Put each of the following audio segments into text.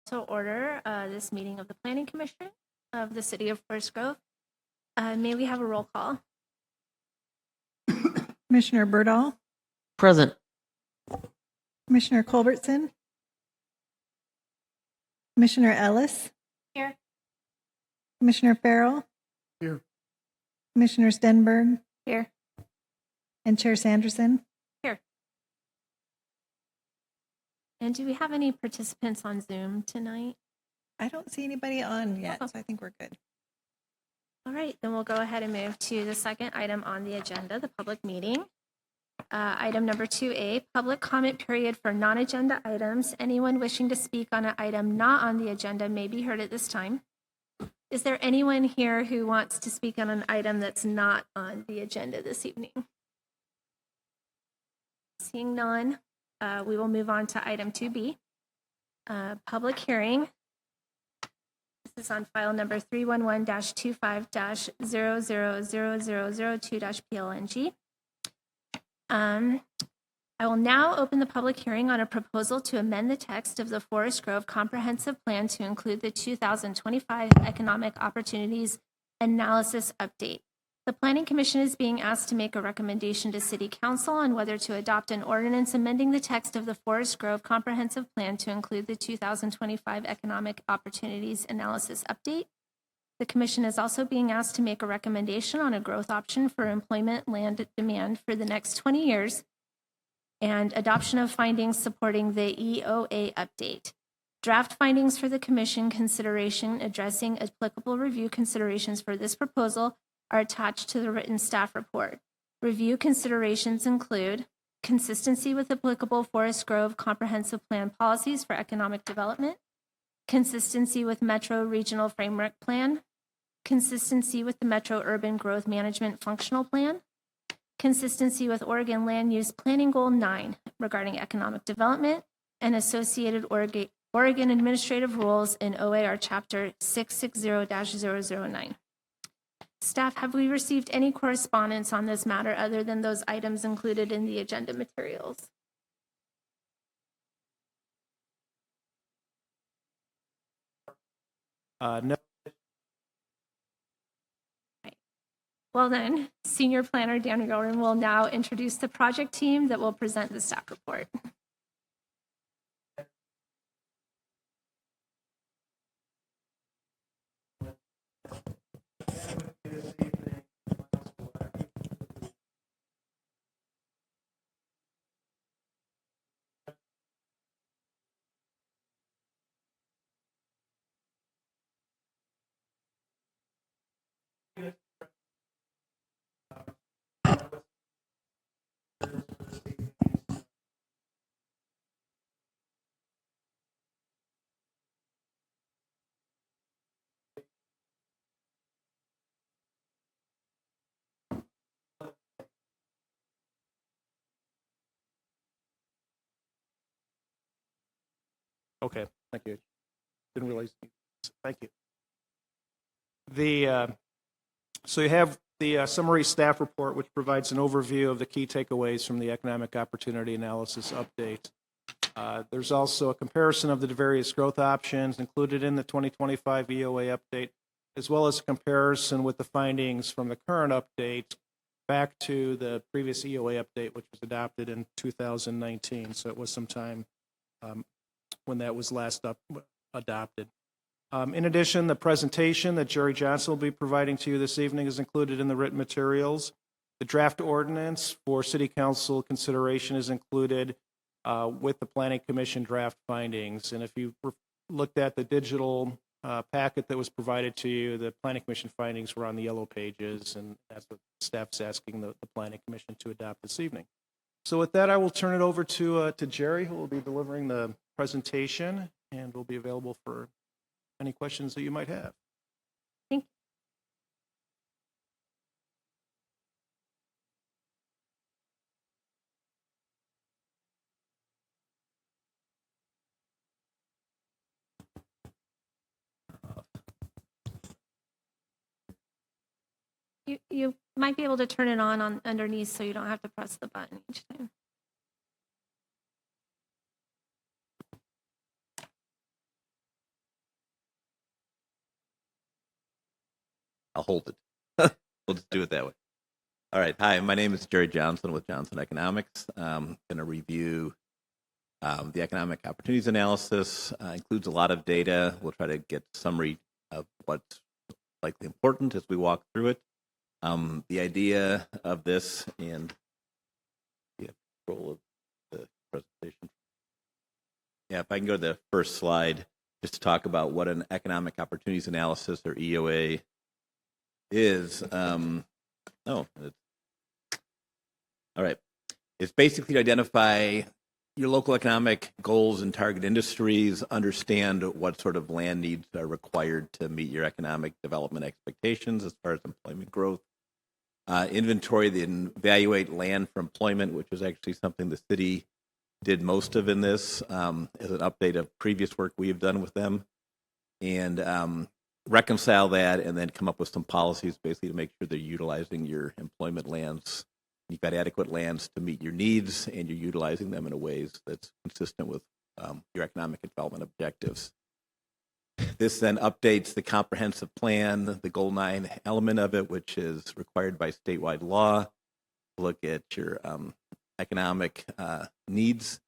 to order this meeting of the Planning Commission of the City of Forest Grove. May we have a roll call? Commissioner Berdahl, Present. Commissioner Culbertson, Commissioner Ellis, Here. Commissioner Farrell, Here. Commissioner Stenberg, Here. and Chair Sanderson. Here. And do we have any participants on Zoom tonight? I don't see anybody on yet, so I think we're good. All right, then we'll go ahead and move to the second item on the agenda, the public meeting. Item number 2A, public comment period for non-agenda items. Anyone wishing to speak on an item not on the agenda may be heard at this time. Is there anyone here who wants to speak on an item that's not on the agenda this evening? Seeing none, we will move on to item 2B, public hearing. This is on file number 311-25-000002-PLNG. I will now open the public hearing on a proposal to amend the text of the Forest Grove Comprehensive Plan to include the 2025 Economic Opportunities Analysis Update. The Planning Commission is being asked to make a recommendation to City Council on whether to adopt an ordinance amending the text of the Forest Grove Comprehensive Plan to include the 2025 Economic Opportunities Analysis Update. The Commission is also being asked to make a recommendation on a growth option for employment land demand for the next 20 years and adoption of findings supporting the EOA update. Draft findings for the Commission consideration addressing applicable review considerations for this proposal are attached to the written staff report. Review considerations include consistency with applicable Forest Grove Comprehensive Plan policies for economic development, consistency with Metro Regional Framework Plan, consistency with the Metro Urban Growth Management Functional Plan, consistency with Oregon Land Use Planning Goal 9 regarding economic development, and associated Oregon administrative rules in OAR Chapter 660-009. Staff, have we received any correspondence on this matter other than those items included in the agenda materials? No. Well then, Senior Planner Dan Gilren will now introduce the project team that will present the staff report. Okay, thank you. Didn't realize. Thank you. So you have the summary staff report, which provides an overview of the key takeaways from the Economic Opportunity Analysis Update. There's also a comparison of the various growth options included in the 2025 EOA update, as well as a comparison with the findings from the current update back to the previous EOA update, which was adopted in 2019. So it was some time when that was last adopted. In addition, the presentation that Jerry Johnson will be providing to you this evening is included in the written materials. The draft ordinance for City Council consideration is included with the Planning Commission draft findings. And if you looked at the digital packet that was provided to you, the Planning Commission findings were on the yellow pages, and that's what staff's asking the Planning Commission to adopt this evening. So with that, I will turn it over to Jerry, who will be delivering the presentation and will be available for any questions that you might have. Thank you. You might be able to turn it on underneath so you don't have to press the button each time. I'll hold it. We'll just do it that way. All right. Hi, my name is Jerry Johnson with Johnson Economics. I'm going to review the economic opportunities analysis. Includes a lot of data. We'll try to get a summary of what's likely important as we walk through it. The idea of this, and you have control of the presentation. Yeah, if I can go to the first slide, just to talk about what an economic opportunities analysis, or EOA, is. All right. It's basically to identify your local economic goals and target industries, understand what sort of land needs are required to meet your economic development expectations as far as employment growth, inventory, then evaluate land for employment, which is actually something the city did most of in this as an update of previous work we have done with them, and reconcile that, and then come up with some policies basically to make sure they're utilizing your employment lands. You've got adequate lands to meet your needs, and you're utilizing them in a ways that's consistent with your economic development objectives. This then updates the comprehensive plan, the Goal 9 element of it, which is required by statewide law. Look at your economic needs.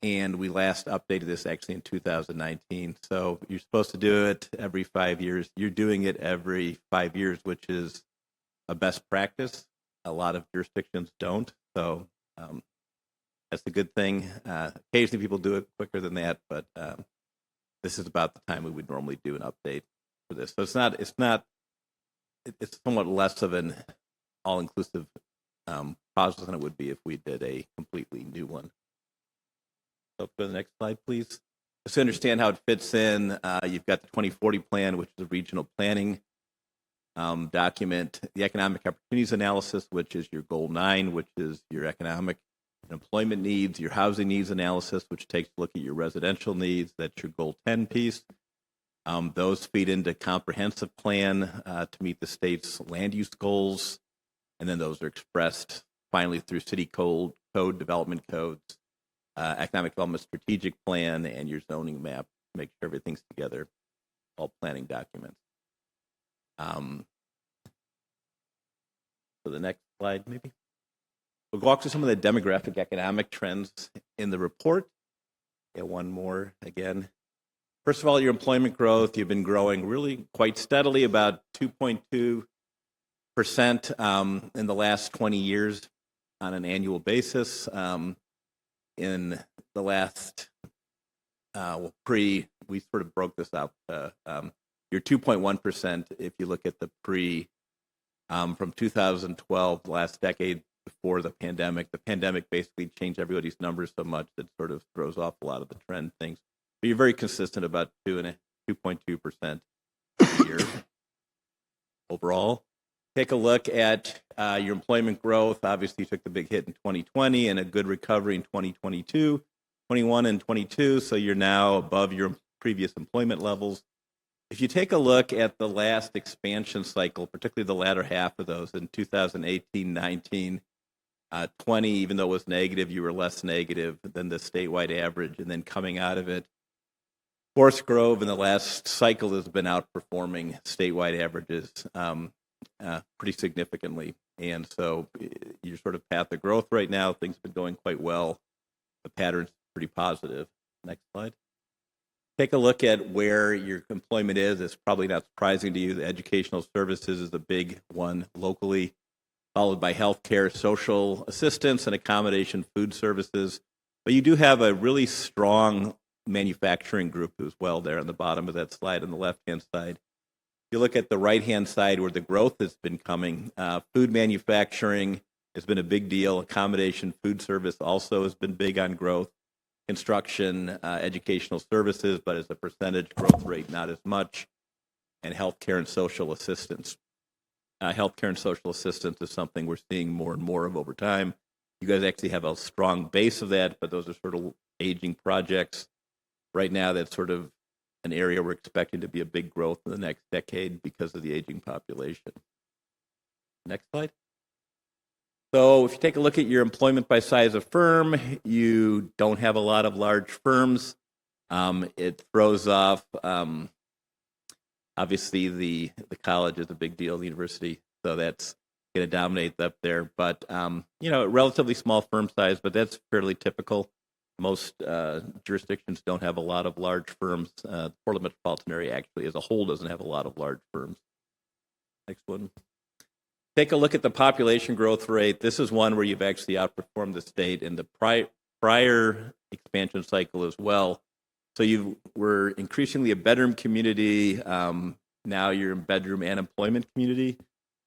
And we last updated this actually in 2019. So you're supposed to do it every 5 years. You're doing it every 5 years, which is a best practice. A lot of jurisdictions don't. So that's a good thing. Occasionally people do it quicker than that, but this is about the time we would normally do an update for this. So it's somewhat less of an all-inclusive process than it would be if we did a completely new one. So go to the next slide, please. Just to understand how it fits in, you've got the 2040 plan, which is a regional planning document, the economic opportunities analysis, which is your Goal 9, which is your economic and employment needs, your housing needs analysis, which takes a look at your residential needs. That's your Goal 10 piece. Those feed into comprehensive plan to meet the state's land use goals, and then those are expressed finally through city code development codes, economic development strategic plan, and your zoning map to make sure everything's together, all planning documents. So the next slide, maybe. We'll walk through some of the demographic economic trends in the report. Yeah, one more again. First of all, your employment growth, you've been growing really quite steadily, about 2.2% in the last 20 years on an annual basis. In the last, we sort of broke this out. Your 2.1%, if you look at the from 2012, the last decade before the pandemic. The pandemic basically changed everybody's numbers so much that sort of throws off a lot of the trend things. But you're very consistent, about 2.2% a year overall. Take a look at your employment growth. Obviously, you took the big hit in 2020 and a good recovery in 2022, 21 and 22. So you're now above your previous employment levels. If you take a look at the last expansion cycle, particularly the latter half of those in 2018, 19, 20, even though it was negative, you were less negative than the statewide average. And then coming out of it, Forest Grove in the last cycle has been outperforming statewide averages pretty significantly. And so you're sort of path of growth right now. Things have been going quite well. The pattern's pretty positive. Next slide. Take a look at where your employment is. It's probably not surprising to you. The educational services is the big one locally, followed by healthcare, social assistance, and accommodation, food services. But you do have a really strong manufacturing group as well there on the bottom of that slide on the left-hand side. If you look at the right-hand side where the growth has been coming, food manufacturing has been a big deal. Accommodation, food service also has been big on growth. Construction, educational services, but as a percentage growth rate, not as much. And healthcare and social assistance. Healthcare and social assistance is something we're seeing more and more of over time. You guys actually have a strong base of that, but those are sort of aging projects. Right now, that's sort of an area we're expecting to be a big growth in the next decade because of the aging population. Next slide. So if you take a look at your employment by size of firm, you don't have a lot of large firms. It throws off Obviously, the college is a big deal, the university, so that's going to dominate up there. But relatively small firm size, but that's fairly typical. Most jurisdictions don't have a lot of large firms. Portland metropolitan area actually, as a whole, doesn't have a lot of large firms. Next one. Take a look at the population growth rate. This is one where you've actually outperformed the state in the prior expansion cycle as well. So you were increasingly a bedroom community. Now you're a bedroom and employment community.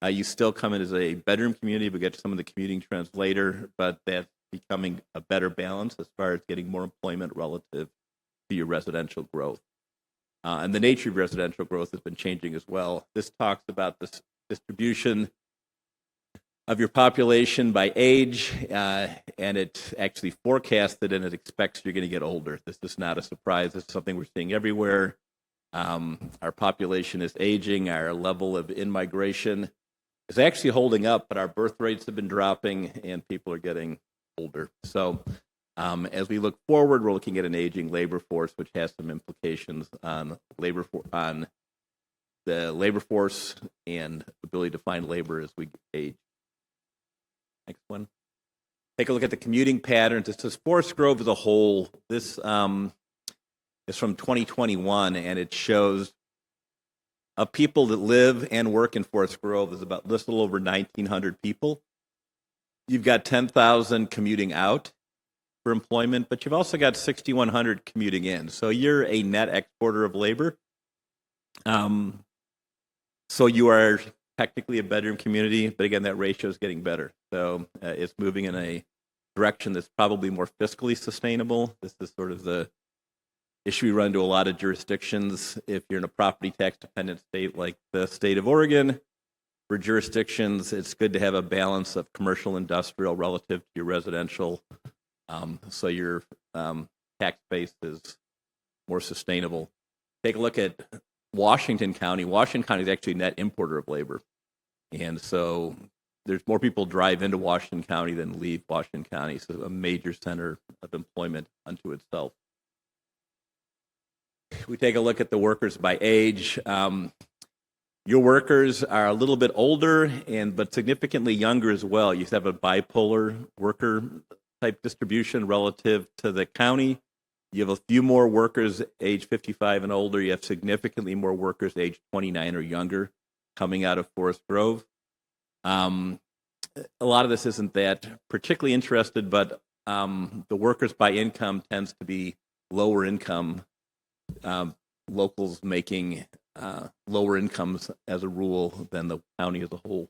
You still come in as a bedroom community, but get to some of the commuting trends later. But that's becoming a better balance as far as getting more employment relative to your residential growth. And the nature of residential growth has been changing as well. This talks about this distribution of your population by age, and it actually forecasted and it expects you're going to get older. This is not a surprise. This is something we're seeing everywhere. Our population is aging. Our level of in-migration is actually holding up, but our birth rates have been dropping and people are getting older. So as we look forward, we're looking at an aging labor force, which has some implications on the labor force and ability to find labor as we age. Next one. Take a look at the commuting patterns. It says Forest Grove as a whole. This is from 2021, and it shows of people that live and work in Forest Grove. There's about a little over 1,900 people. You've got 10,000 commuting out for employment, but you've also got 6,100 commuting in. So you're a net exporter of labor. So you are technically a bedroom community, but again, that ratio is getting better. So it's moving in a direction that's probably more fiscally sustainable. This is sort of the issue we run into a lot of jurisdictions. If you're in a property tax dependent state like the state of Oregon, for jurisdictions, it's good to have a balance of commercial industrial relative to your residential. So your tax base is more sustainable. Take a look at Washington County. Washington County is actually a net importer of labor. And so there's more people drive into Washington County than leave Washington County. So a major center of employment unto itself. We take a look at the workers by age. Your workers are a little bit older, but significantly younger as well. You have a bipolar worker type distribution relative to the county. You have a few more workers age 55 and older. You have significantly more workers age 29 or younger coming out of Forest Grove. A lot of this isn't that particularly interested, but the workers by income tends to be lower income. Locals making lower incomes as a rule than the county as a whole.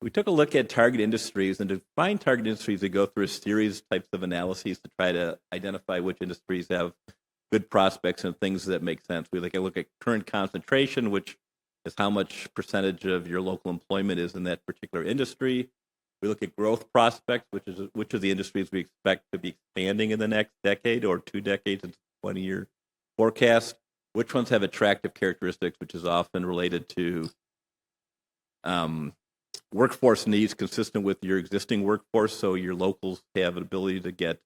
We took a look at target industries, and to find target industries, we go through a series of types of analyses to try to identify which industries have good prospects and things that make sense. We look at current concentration, which is how much percentage of your local employment is in that particular industry. We look at growth prospects, which of the industries we expect to be expanding in the next decade or 2 decades into 20-year forecast. Which ones have attractive characteristics, which is often related to workforce needs consistent with your existing workforce, so your locals have an ability to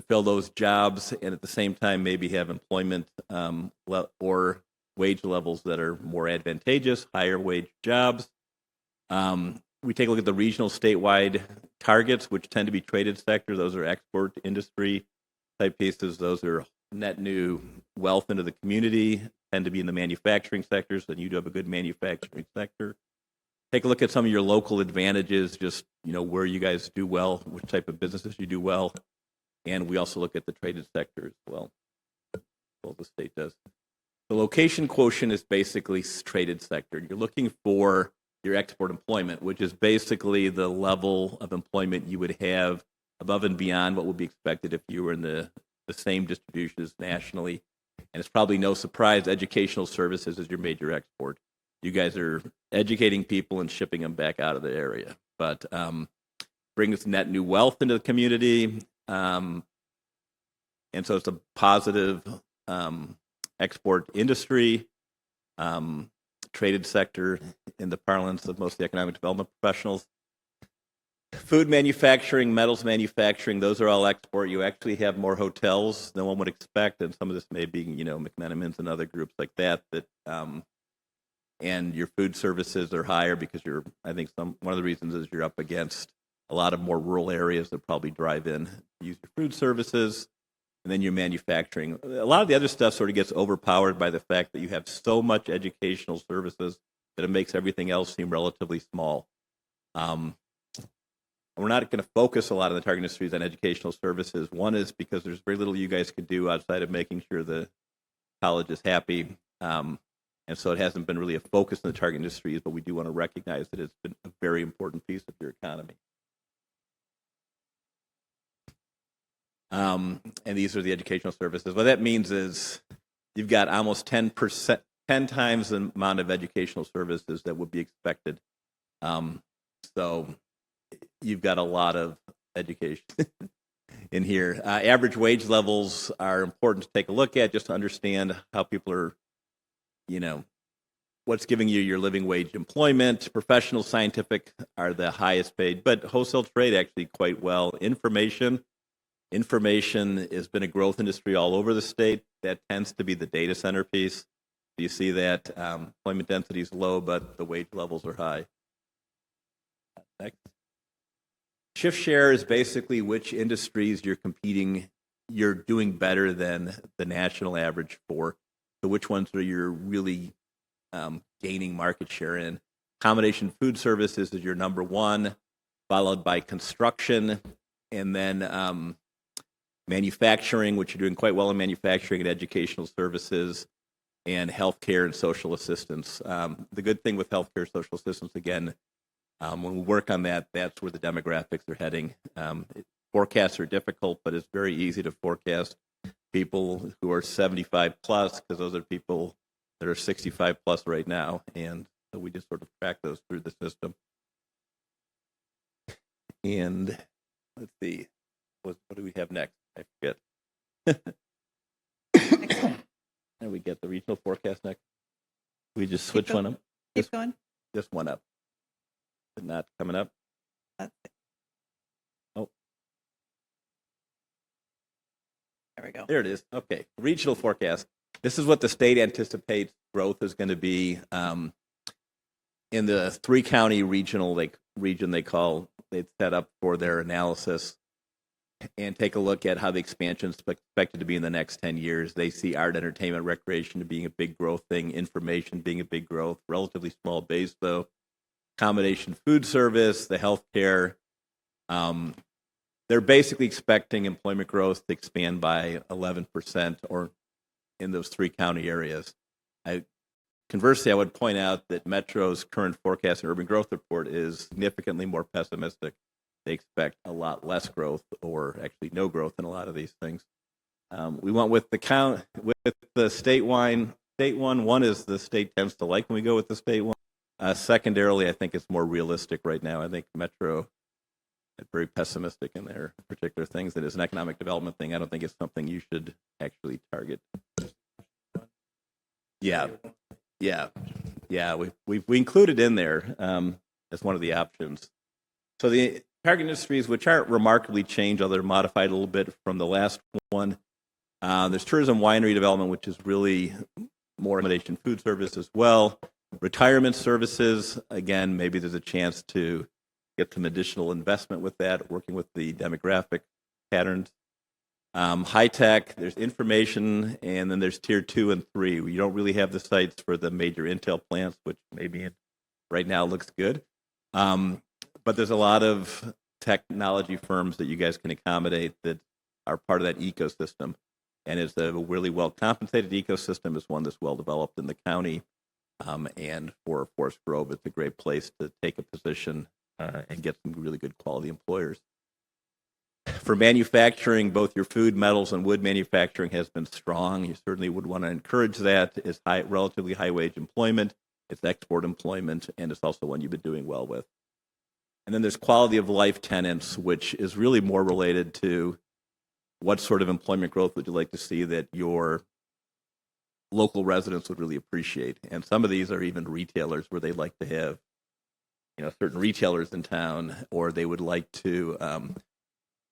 fill those jobs, and at the same time maybe have employment or wage levels that are more advantageous, higher wage jobs. We take a look at the regional statewide targets, which tend to be traded sector. Those are export industry type pieces. Those are net new wealth into the community, tend to be in the manufacturing sectors, and you do have a good manufacturing sector. Take a look at some of your local advantages, just where you guys do well, which type of businesses you do well. And we also look at the traded sector as well. Well, the state does. The location quotient is basically traded sector. You're looking for your export employment, which is basically the level of employment you would have above and beyond what would be expected if you were in the same distribution as nationally. And it's probably no surprise educational services is your major export. You guys are educating people and shipping them back out of the area, but brings net new wealth into the community. And so it's a positive export industry, traded sector in the parlance of most of the economic development professionals. Food manufacturing, metals manufacturing, those are all export. You actually have more hotels than one would expect, and some of this may be, McMenamins and other groups like that. And your food services are higher because I think one of the reasons is you're up against a lot of more rural areas that probably drive in, use your food services, and then your manufacturing. A lot of the other stuff sort of gets overpowered by the fact that you have so much educational services that it makes everything else seem relatively small. We're not going to focus a lot of the target industries on educational services. One is because there's very little you guys could do outside of making sure the college is happy. And so it hasn't been really a focus in the target industries, but we do want to recognize that it's been a very important piece of your economy. And these are the educational services. What that means is you've got almost 10 times the amount of educational services that would be expected. So you've got a lot of education in here. Average wage levels are important to take a look at just to understand how people are, what's giving you your living wage employment. Professional, scientific are the highest paid, but wholesale trade actually quite well. Information has been a growth industry all over the state. That tends to be the data center piece. You see that employment density is low, but the wage levels are high. Next. Shift share is basically which industries you're doing better than the national average for. So which ones are you really gaining market share in? Accommodation food services is your number one, followed by construction, and then manufacturing, which you're doing quite well in manufacturing, and educational services, and healthcare and social assistance. The good thing with healthcare and social assistance, again, when we work on that, that's where the demographics are heading. Forecasts are difficult, but it's very easy to forecast people who are 75 plus, because those are people that are 65 plus right now, and so we just sort of track those through the system. And let's see, what do we have next? I forget. And we get the regional forecast next. We just switch one up. Keep going. Just one up. But not coming up. That's it. Oh, There we go. there it is. Okay, regional forecast. This is what the state anticipates growth is going to be in the 3-county regional region they've set up for their analysis, and take a look at how the expansion is expected to be in the next 10 years. They see art, entertainment, recreation being a big growth thing, information being a big growth, relatively small base though, accommodation food service, the healthcare. They're basically expecting employment growth to expand by 11% or in those 3-county areas. Conversely, I would point out that Metro's current forecast and urban growth report is significantly more pessimistic. They expect a lot less growth, or actually no growth in a lot of these things. We went with the state one. One is the state tends to like when we go with the state one. Secondarily, I think it's more realistic right now. I think Metro is very pessimistic in their particular things. It is an economic development thing. I don't think it's something you should actually target. Yeah. We included in there as one of the options. So the target industries, which aren't remarkably changed, although they're modified a little bit from the last one. There's tourism, winery development, which is really more accommodation food service as well. Retirement services, again, maybe there's a chance to get some additional investment with that, working with the demographic patterns. High tech, there's information, and then there's tier 2 and 3. You don't really have the sites for the major Intel plants, which maybe right now looks good. But there's a lot of technology firms that you guys can accommodate that are part of that ecosystem. And it's a really well-compensated ecosystem. It's one that's well-developed in the county. And for Forest Grove, it's a great place to take a position and get some really good quality employers. For manufacturing, both your food, metals, and wood manufacturing has been strong. You certainly would want to encourage that. It's relatively high-wage employment. It's export employment, and it's also one you've been doing well with. And then there's quality of life tenants, which is really more related to what sort of employment growth would you like to see that your local residents would really appreciate. And some of these are even retailers where they like to have certain retailers in town, or they would like to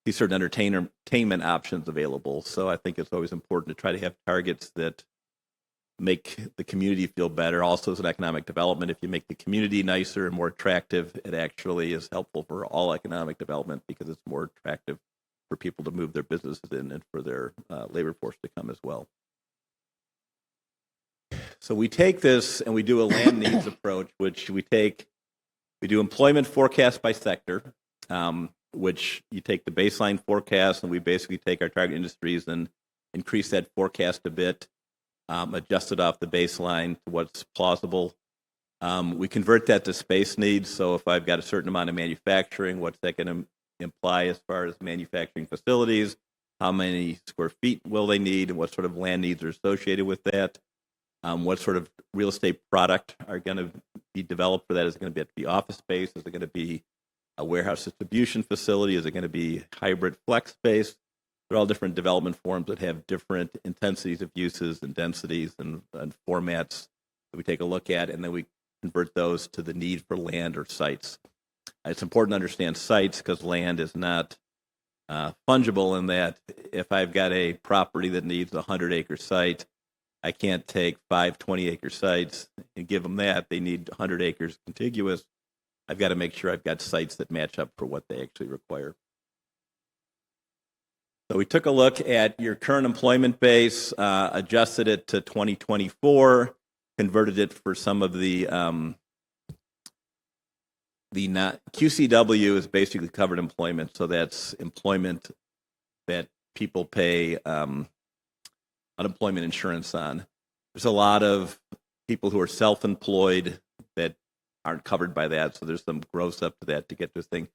see certain entertainment options available. So I think it's always important to try to have targets that make the community feel better. Also, as an economic development, if you make the community nicer and more attractive, it actually is helpful for all economic development because it's more attractive for people to move their businesses in and for their labor force to come as well. So we take this and we do a land needs approach, which we do employment forecast by sector, which you take the baseline forecast and we basically take our target industries and increase that forecast a bit, adjust it off the baseline to what's plausible. We convert that to space needs. So if I've got a certain amount of manufacturing, what's that going to imply as far as manufacturing facilities? How many square feet will they need, and what sort of land needs are associated with that? What sort of real estate product are going to be developed for that? Is it going to be office space? Is it going to be a warehouse distribution facility? Is it going to be hybrid flex space? They're all different development forms that have different intensities of uses and densities and formats that we take a look at, and then we convert those to the need for land or sites. It's important to understand sites because land is not fungible in that if I've got a property that needs a 100-acre site, I can't take 5 20-acre sites and give them that. They need 100 acres contiguous. I've got to make sure I've got sites that match up for what they actually require. So we took a look at your current employment base, adjusted it to 2024, converted it for some of the QCW is basically covered employment. So that's employment that people pay unemployment insurance on. There's a lot of people who are self-employed that aren't covered by that, so there's some gross up to that to get this thing.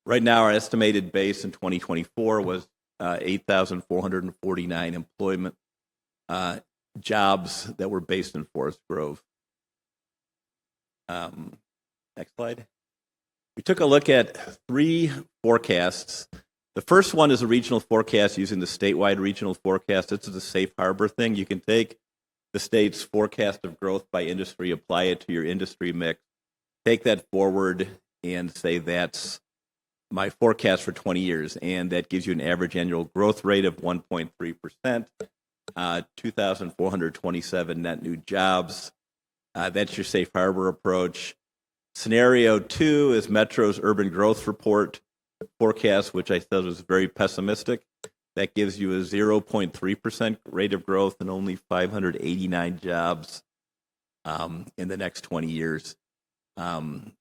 Right now, our estimated base in 2024 was 8,449 employment jobs that were based in Forest Grove. Next slide. We took a look at 3 forecasts. The first one is a regional forecast using the statewide regional forecast. This is a safe harbor thing. You can take the state's forecast of growth by industry, apply it to your industry mix, take that forward, and say that's my forecast for 20 years. And that gives you an average annual growth rate of 1.3%, 2,427 net new jobs. That's your safe harbor approach. Scenario 2 is Metro's urban growth report forecast, which I thought was very pessimistic. That gives you a 0.3% rate of growth and only 589 jobs in the next 20 years. And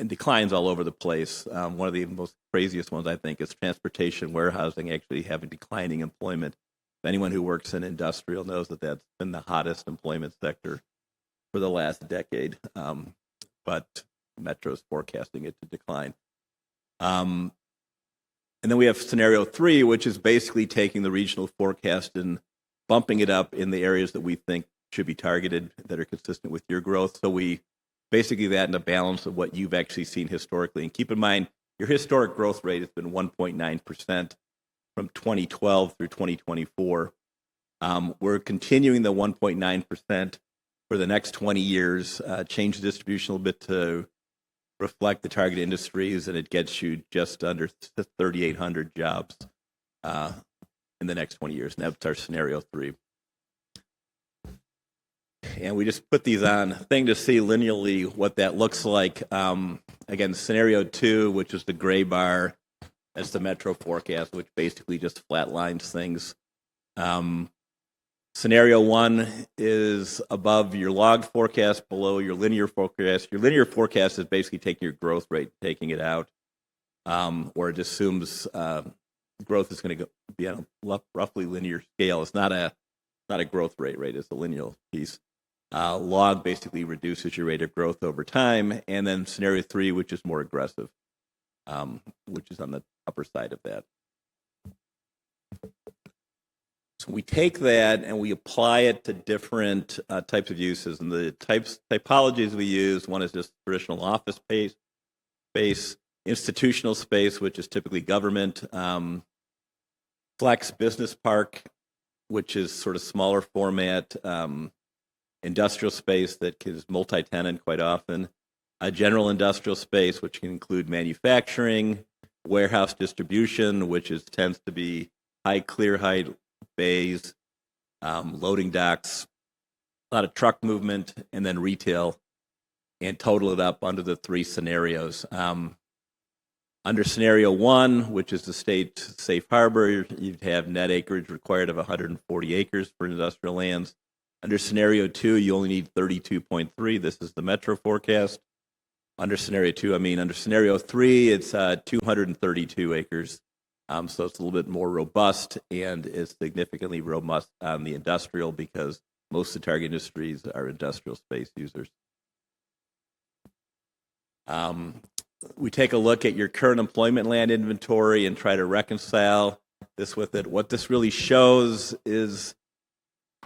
declines all over the place. One of the most craziest ones, I think, is transportation, warehousing actually having declining employment. Anyone who works in industrial knows that that's been the hottest employment sector for the last decade. But Metro's forecasting it to decline. And then we have scenario 3, which is basically taking the regional forecast and bumping it up in the areas that we think should be targeted that are consistent with your growth. So we basically that in a balance of what you've actually seen historically. And keep in mind, your historic growth rate has been 1.9% from 2012 through 2024. We're continuing the 1.9% for the next 20 years, change the distribution a little bit to reflect the target industries, and it gets you just under 3,800 jobs in the next 20 years. And that's our scenario 3. And we just put these on thing to see linearly what that looks like. Again, scenario 2, which is the gray bar, that's the Metro forecast, which basically just flatlines things. Scenario 1 is above your log forecast, below your linear forecast. Your linear forecast is basically taking your growth rate, taking it out, or it assumes growth is going to be on a roughly linear scale. It's not a growth rate, right? It's a linear piece. Log basically reduces your rate of growth over time, and then scenario 3, which is more aggressive, which is on the upper side of that. So we take that and we apply it to different types of uses, and the typologies we use. One is just traditional office space, institutional space, which is typically government, flex business park, which is sort of smaller format, industrial space that is multi-tenant quite often, a general industrial space, which can include manufacturing, warehouse distribution, which tends to be high clear height bays, loading docks, a lot of truck movement, and then retail, and total it up under the three scenarios. Under scenario one, which is the state safe harbor, you'd have net acreage required of 140 acres for industrial lands. Under scenario two, you only need 32.3. This is the metro forecast. Under scenario three, it's 232 acres. So it's a little bit more robust and is significantly robust on the industrial because most of the target industries are industrial space users. We take a look at your current employment land inventory and try to reconcile this with it. What this really shows is,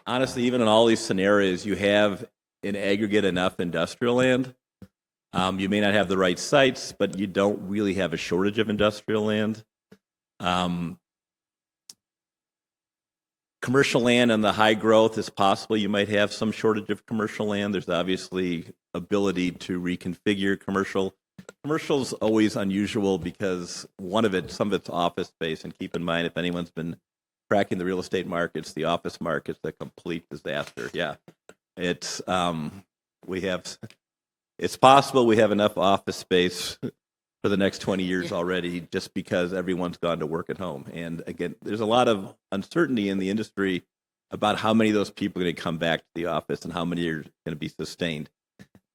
honestly, even in all these scenarios, you have in aggregate enough industrial land. You may not have the right sites, but you don't really have a shortage of industrial land. Commercial land and the high growth is possible. You might have some shortage of commercial land. There's obviously ability to reconfigure commercial. Commercial's always unusual because some of it's office space, and keep in mind, if anyone's been tracking the real estate markets, the office market's a complete disaster. Yeah, it's possible we have enough office space for the next 20 years already, just because everyone's gone to work at home. And again, there's a lot of uncertainty in the industry about how many of those people are going to come back to the office and how many are going to be sustained.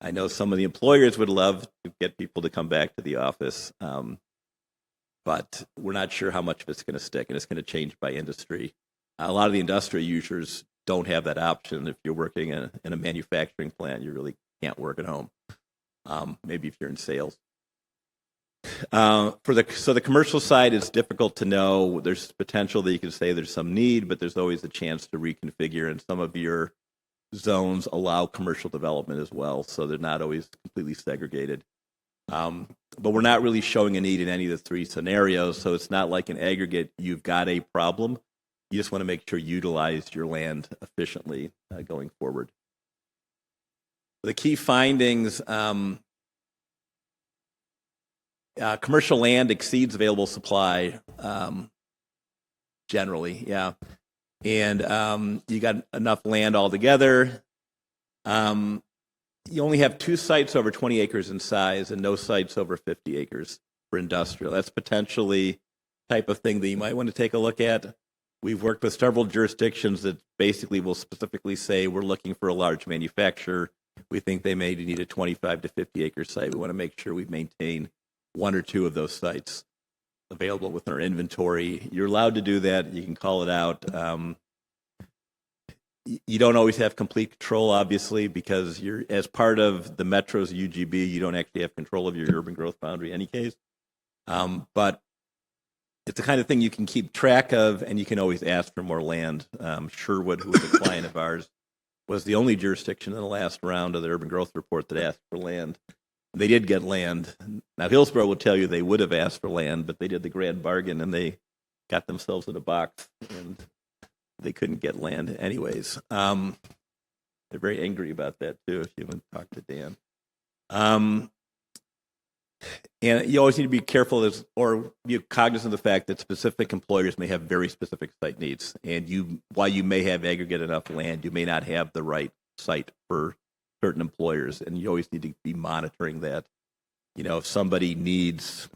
I know some of the employers would love to get people to come back to the office, but we're not sure how much of it's going to stick, and it's going to change by industry. A lot of the industrial users don't have that option. If you're working in a manufacturing plant, you really can't work at home. Maybe if you're in sales. So the commercial side is difficult to know. There's potential that you can say there's some need, but there's always a chance to reconfigure, and some of your zones allow commercial development as well, so they're not always completely segregated. But we're not really showing a need in any of the three scenarios, so it's not like in aggregate you've got a problem. You just want to make sure you utilize your land efficiently going forward. The key findings, commercial land exceeds available supply generally, yeah. And you got enough land altogether. You only have 2 sites over 20 acres in size and no sites over 50 acres for industrial. That's potentially the type of thing that you might want to take a look at. We've worked with several jurisdictions that basically will specifically say we're looking for a large manufacturer. We think they may need a 25 to 50 acre site. We want to make sure we maintain 1 or 2 of those sites available within our inventory. You're allowed to do that. You can call it out. You don't always have complete control, obviously, because you're as part of the Metro's UGB, you don't actually have control of your urban growth boundary in any case. But it's the kind of thing you can keep track of, and you can always ask for more land. Sherwood, who was a client of ours, was the only jurisdiction in the last round of the urban growth report that asked for land. They did get land. Now, Hillsborough will tell you they would have asked for land, but they did the grand bargain, and they got themselves in a box, and they couldn't get land anyways. They're very angry about that, too, if you want to talk to Dan. And you always need to be careful or be cognizant of the fact that specific employers may have very specific site needs. And while you may have aggregate enough land, you may not have the right site for certain employers. And you always need to be monitoring that. You know, if somebody needs,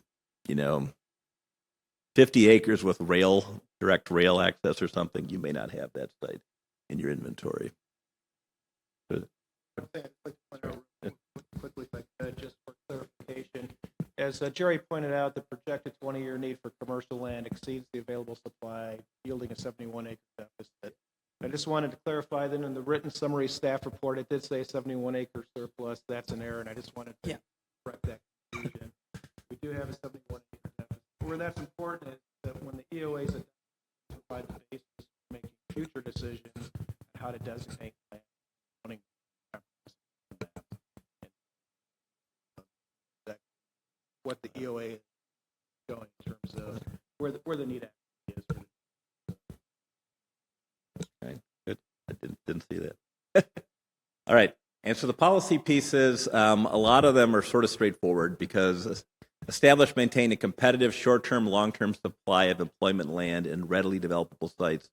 50 acres with direct rail access or something, you may not have that site in your inventory. Quickly, if I could, just for clarification. As Jerry pointed out, the projected 20-year need for commercial land exceeds the available supply, yielding a 71-acre deficit. I just wanted to clarify that in the written summary staff report, it did say 71-acre surplus. That's an error, and I just wanted to correct that confusion. We do have a 71-acre deficit. Where that's important is that when the EOAs provide the basis for making future decisions on how to designate land, what the EOA is going in terms of where the need actually is. Okay, good. I didn't see that. All right. And so the policy pieces, a lot of them are sort of straightforward because establish, maintain a competitive short-term, long-term supply of employment land in readily developable sites.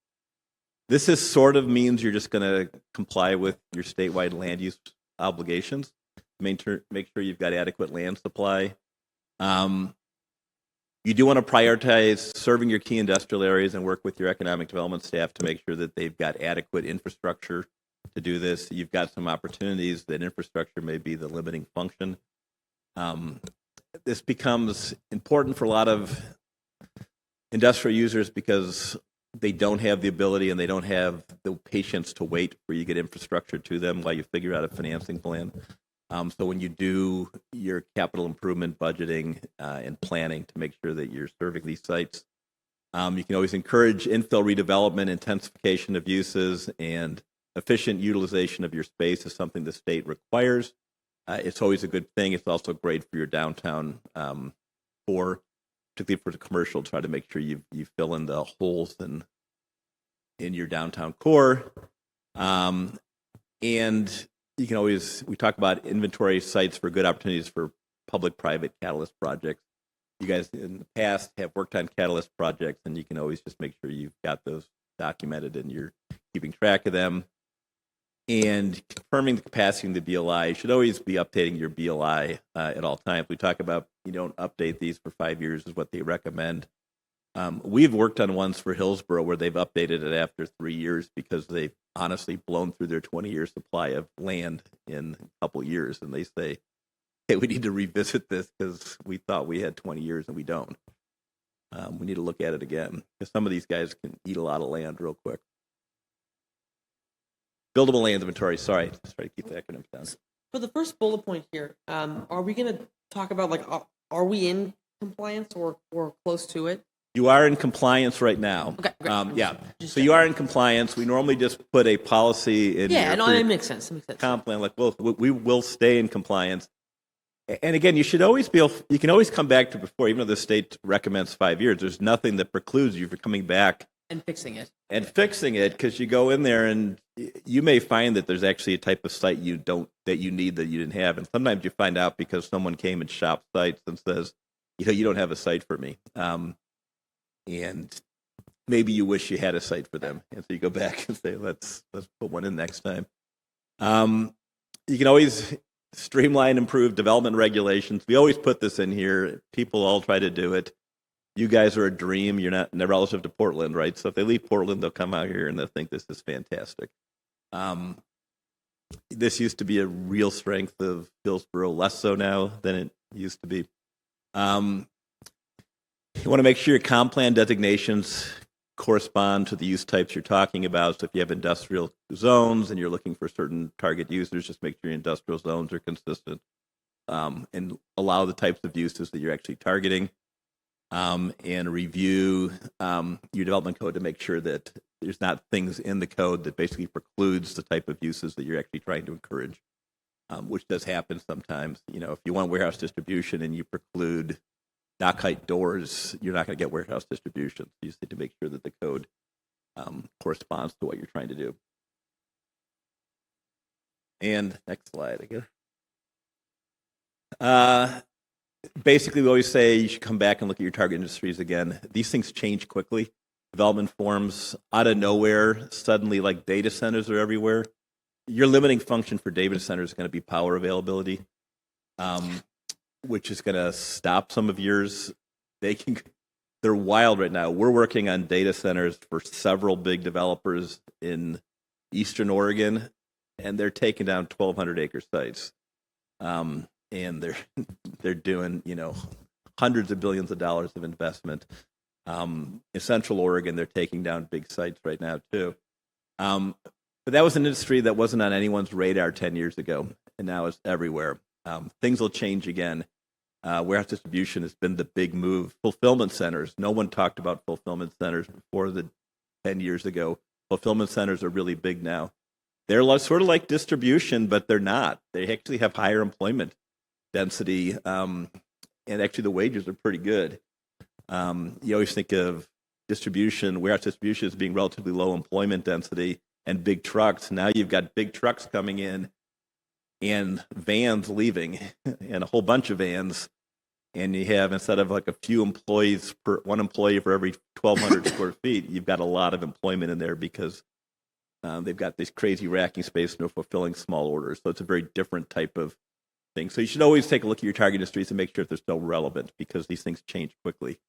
This is sort of means you're just going to comply with your statewide land use obligations. Make sure you've got adequate land supply. You do want to prioritize serving your key industrial areas and work with your economic development staff to make sure that they've got adequate infrastructure to do this. You've got some opportunities that infrastructure may be the limiting function. This becomes important for a lot of industrial users because they don't have the ability and they don't have the patience to wait for you to get infrastructure to them while you figure out a financing plan. So when you do your capital improvement budgeting and planning to make sure that you're serving these sites, you can always encourage infill redevelopment, intensification of uses, and efficient utilization of your space is something the state requires. It's always a good thing. It's also great for your downtown particularly for the commercial, try to make sure you fill in the holes in your downtown core. And you can always, we talk about inventory sites for good opportunities for public-private catalyst projects. You guys in the past have worked on catalyst projects, and you can always just make sure you've got those documented and you're keeping track of them. And confirming the capacity in the BLI. You should always be updating your BLI at all times. We talk about you don't update these for 5 years is what they recommend. We've worked on ones for Hillsborough where they've updated it after 3 years because they've honestly blown through their 20-year supply of land in a couple years. And they say, hey, we need to revisit this because we thought we had 20 years and we don't. We need to look at it again because some of these guys can eat a lot of land real quick. Buildable land inventory. Sorry, just try to keep the acronyms down. For the first bullet point here, are we going to talk about like, are we in compliance or close to it? You are in compliance right now. Okay, great. Yeah. Just So you are in compliance. We normally just put a policy in. Yeah, your no, it makes sense. It makes sense. comp plan. Like, well, we will stay in compliance. And again, you should always you can always come back to before, even though the state recommends 5 years. There's nothing that precludes you from coming back And fixing it. and fixing it because you go in there and you may find that there's actually a type of site you need that you didn't have, and sometimes you find out because someone came and shopped sites and says, you don't have a site for me, and maybe you wish you had a site for them, and so you go back and say, let's put one in next time. You can always streamline, improve development regulations. We always put this in here. People all try to do it. You guys are a dream. You're not relative to Portland, right? So if they leave Portland, they'll come out here and they'll think this is fantastic. This used to be a real strength of Hillsborough, less so now than it used to be. You want to make sure your comp plan designations correspond to the use types you're talking about. So if you have industrial zones and you're looking for certain target users, just make sure your industrial zones are consistent and allow the types of uses that you're actually targeting. And review your development code to make sure that there's not things in the code that basically precludes the type of uses that you're actually trying to encourage, which does happen sometimes. If you want warehouse distribution and you preclude dock height doors, you're not going to get warehouse distribution. You just need to make sure that the code corresponds to what you're trying to do. And next slide, I guess. Basically, we always say you should come back and look at your target industries again. These things change quickly. Development forms out of nowhere. Suddenly, like data centers are everywhere. Your limiting function for data centers is going to be power availability, which is going to stop some of yours. They're wild right now. We're working on data centers for several big developers in Eastern Oregon, and they're taking down 1,200 acre sites. And they're doing, hundreds of billions of dollars of investment. In Central Oregon, they're taking down big sites right now too. But that was an industry that wasn't on anyone's radar 10 years ago, and now it's everywhere. Things will change again. Warehouse distribution has been the big move. Fulfillment centers. No one talked about fulfillment centers before 10 years ago. Fulfillment centers are really big now. They're sort of like distribution, but they're not. They actually have higher employment density, and actually the wages are pretty good. You always think of warehouse distribution as being relatively low employment density and big trucks. Now you've got big trucks coming in and vans leaving, and a whole bunch of vans, and you have, instead of like a few employees per one employee for every 1,200 square feet, you've got a lot of employment in there because they've got this crazy racking space and they're fulfilling small orders. So it's a very different type of thing. So you should always take a look at your target industries and make sure if they're still relevant because these things change quickly.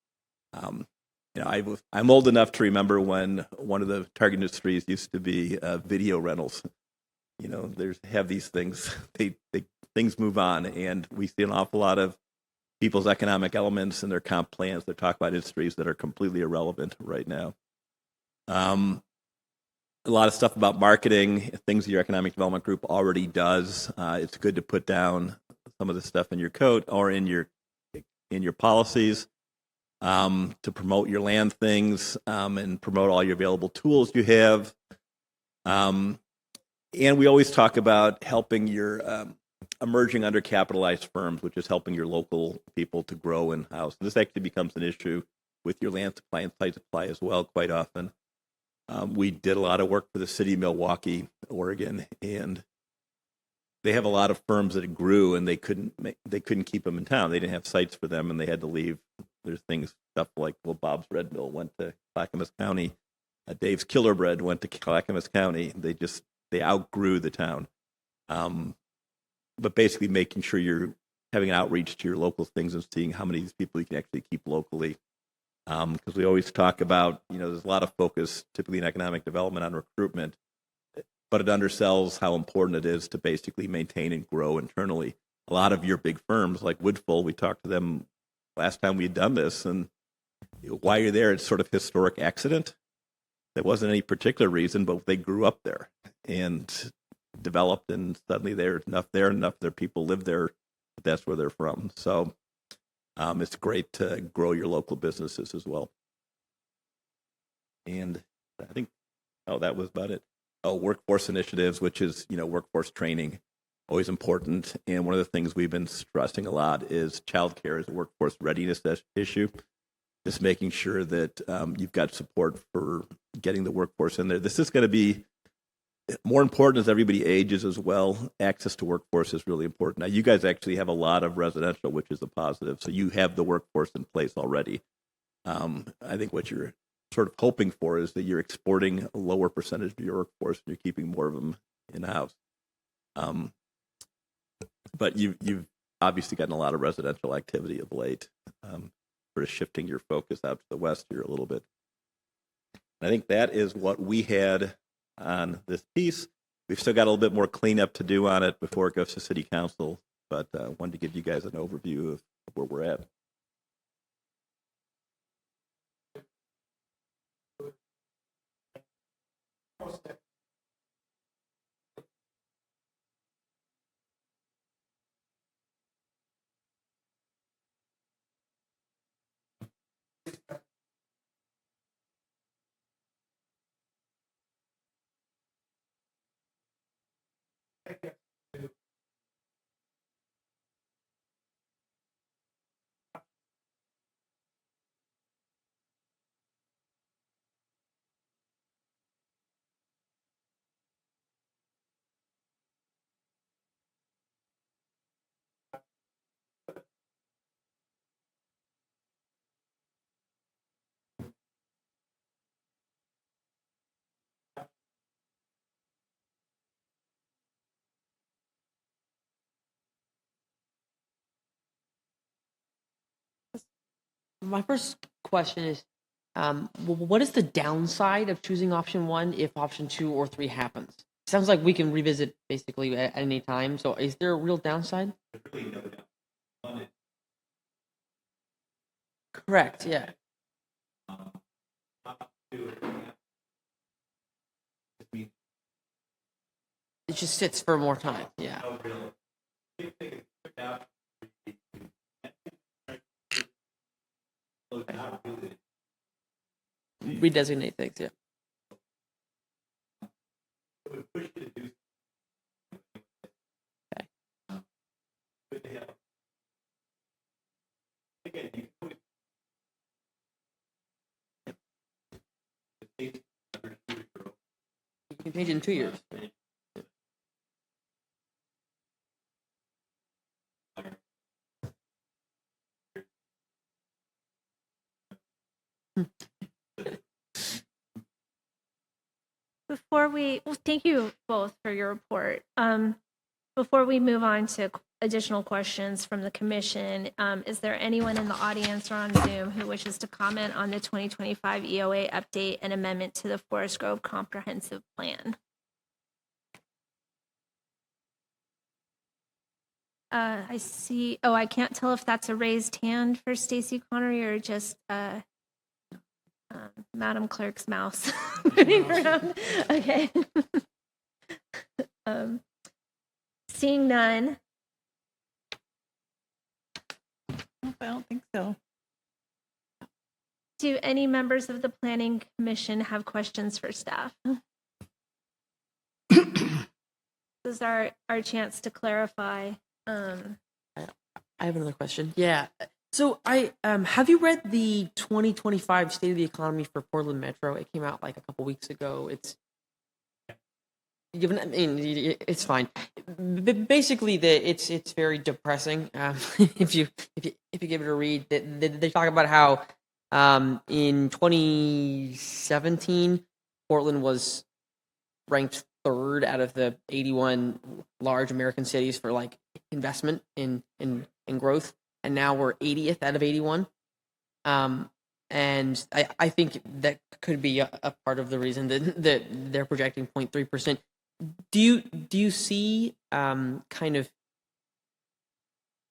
I'm old enough to remember when one of the target industries used to be video rentals. Have these things. Things move on, and we see an awful lot of people's economic elements and their comp plans that talk about industries that are completely irrelevant right now. A lot of stuff about marketing, things your economic development group already does. It's good to put down some of the stuff in your code or in your policies to promote your land things and promote all your available tools you have. And we always talk about helping your emerging undercapitalized firms, which is helping your local people to grow in house. This actually becomes an issue with your land supply and site supply as well quite often. We did a lot of work for the city of Milwaukee, Oregon, and they have a lot of firms that grew and they couldn't keep them in town. They didn't have sites for them and they had to leave. There's stuff like, Bob's Red Mill went to Clackamas County. Dave's Killer Bread went to Clackamas County. They outgrew the town. But basically making sure you're having an outreach to your local things and seeing how many of these people you can actually keep locally. Because we always talk about, there's a lot of focus typically in economic development on recruitment, but it undersells how important it is to basically maintain and grow internally. A lot of your big firms like Woodfull, we talked to them last time we had done this, and while you're there, it's sort of historic accident. There wasn't any particular reason, but they grew up there and developed, and suddenly enough their people live there. That's where they're from. So it's great to grow your local businesses as well. And I think, that was about it. Workforce initiatives, which is, workforce training, always important. And one of the things we've been stressing a lot is childcare is a workforce readiness issue. Just making sure that you've got support for getting the workforce in there. This is going to be more important as everybody ages as well. Access to workforce is really important. Now, you guys actually have a lot of residential, which is a positive. So you have the workforce in place already. I think what you're sort of hoping for is that you're exporting a lower percentage of your workforce and you're keeping more of them in-house. But you've obviously gotten a lot of residential activity of late, sort of shifting your focus out to the west here a little bit. I think that is what we had on this piece. We've still got a little bit more cleanup to do on it before it goes to City Council, but wanted to give you guys an overview of where we're at. My first question is, what is the downside of choosing option 1 if option 2 or 3 happens? Sounds like we can revisit basically at any time. So is there a real downside? Correct, yeah. It just sits for more time, yeah. Redesignate things, yeah. You can change it in 2 years. Well, thank you both for your report. Before we move on to additional questions from the commission, is there anyone in the audience or on Zoom who wishes to comment on the 2025 EOA update and amendment to the Forest Grove Comprehensive Plan? I see, oh, I can't tell if that's a raised hand for Stacy Connery or just Madam Clerk's mouse moving around. Okay. Seeing none, Nope, I don't think so. do any members of the Planning Commission have questions for staff? This is our chance to clarify. I have another question. Yeah. So I have you read the 2025 State of the Economy for Portland Metro? It came out like a couple weeks ago. I mean, it's fine. Basically, it's very depressing. If you give it a read, they talk about how in 2017 Portland was ranked third out of the 81 large American cities for like investment in growth, and now we're 80th out of 81. And I think that could be a part of the reason that they're projecting 0.3%. Do you see kind of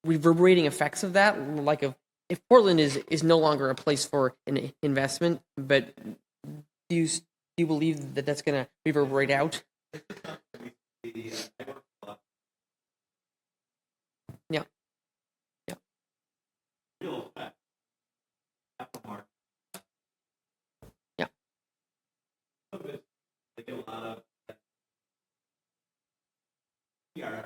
reverberating effects of that? Like if Portland is no longer a place for an investment, but do you believe that that's going to reverberate out? Yeah. Yeah. Yeah. Yeah.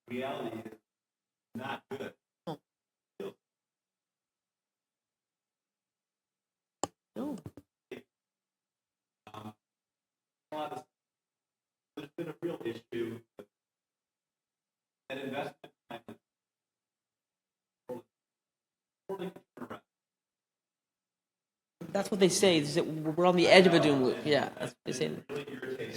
Reality is not good. No. There's been a real issue that investment That's what they say. Is that we're on the edge of a doom loop. Yeah, that's what they say. really irritating.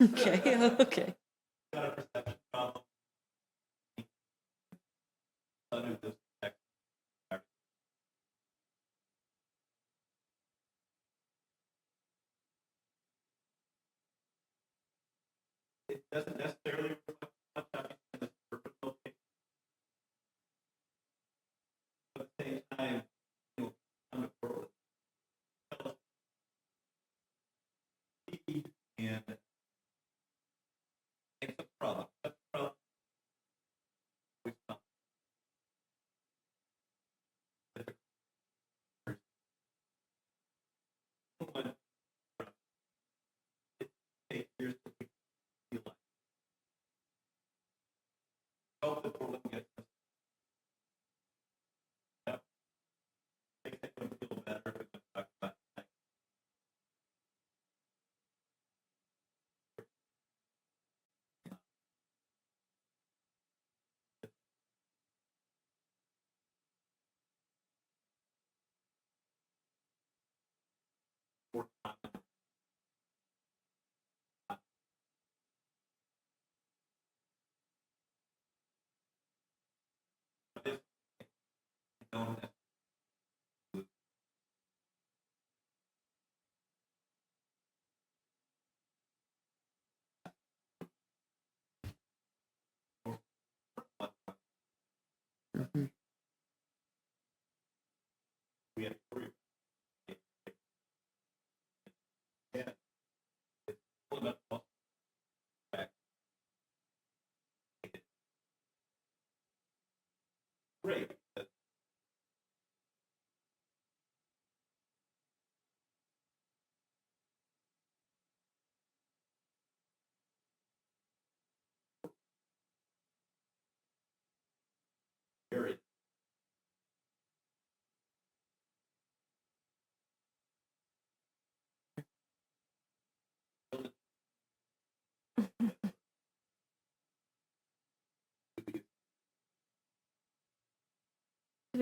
Okay. Okay. Got a perception problem. Under this tech. It doesn't necessarily reflect what's happening in the urban location. But at the same time, on the world, and it's a problem. That's a problem.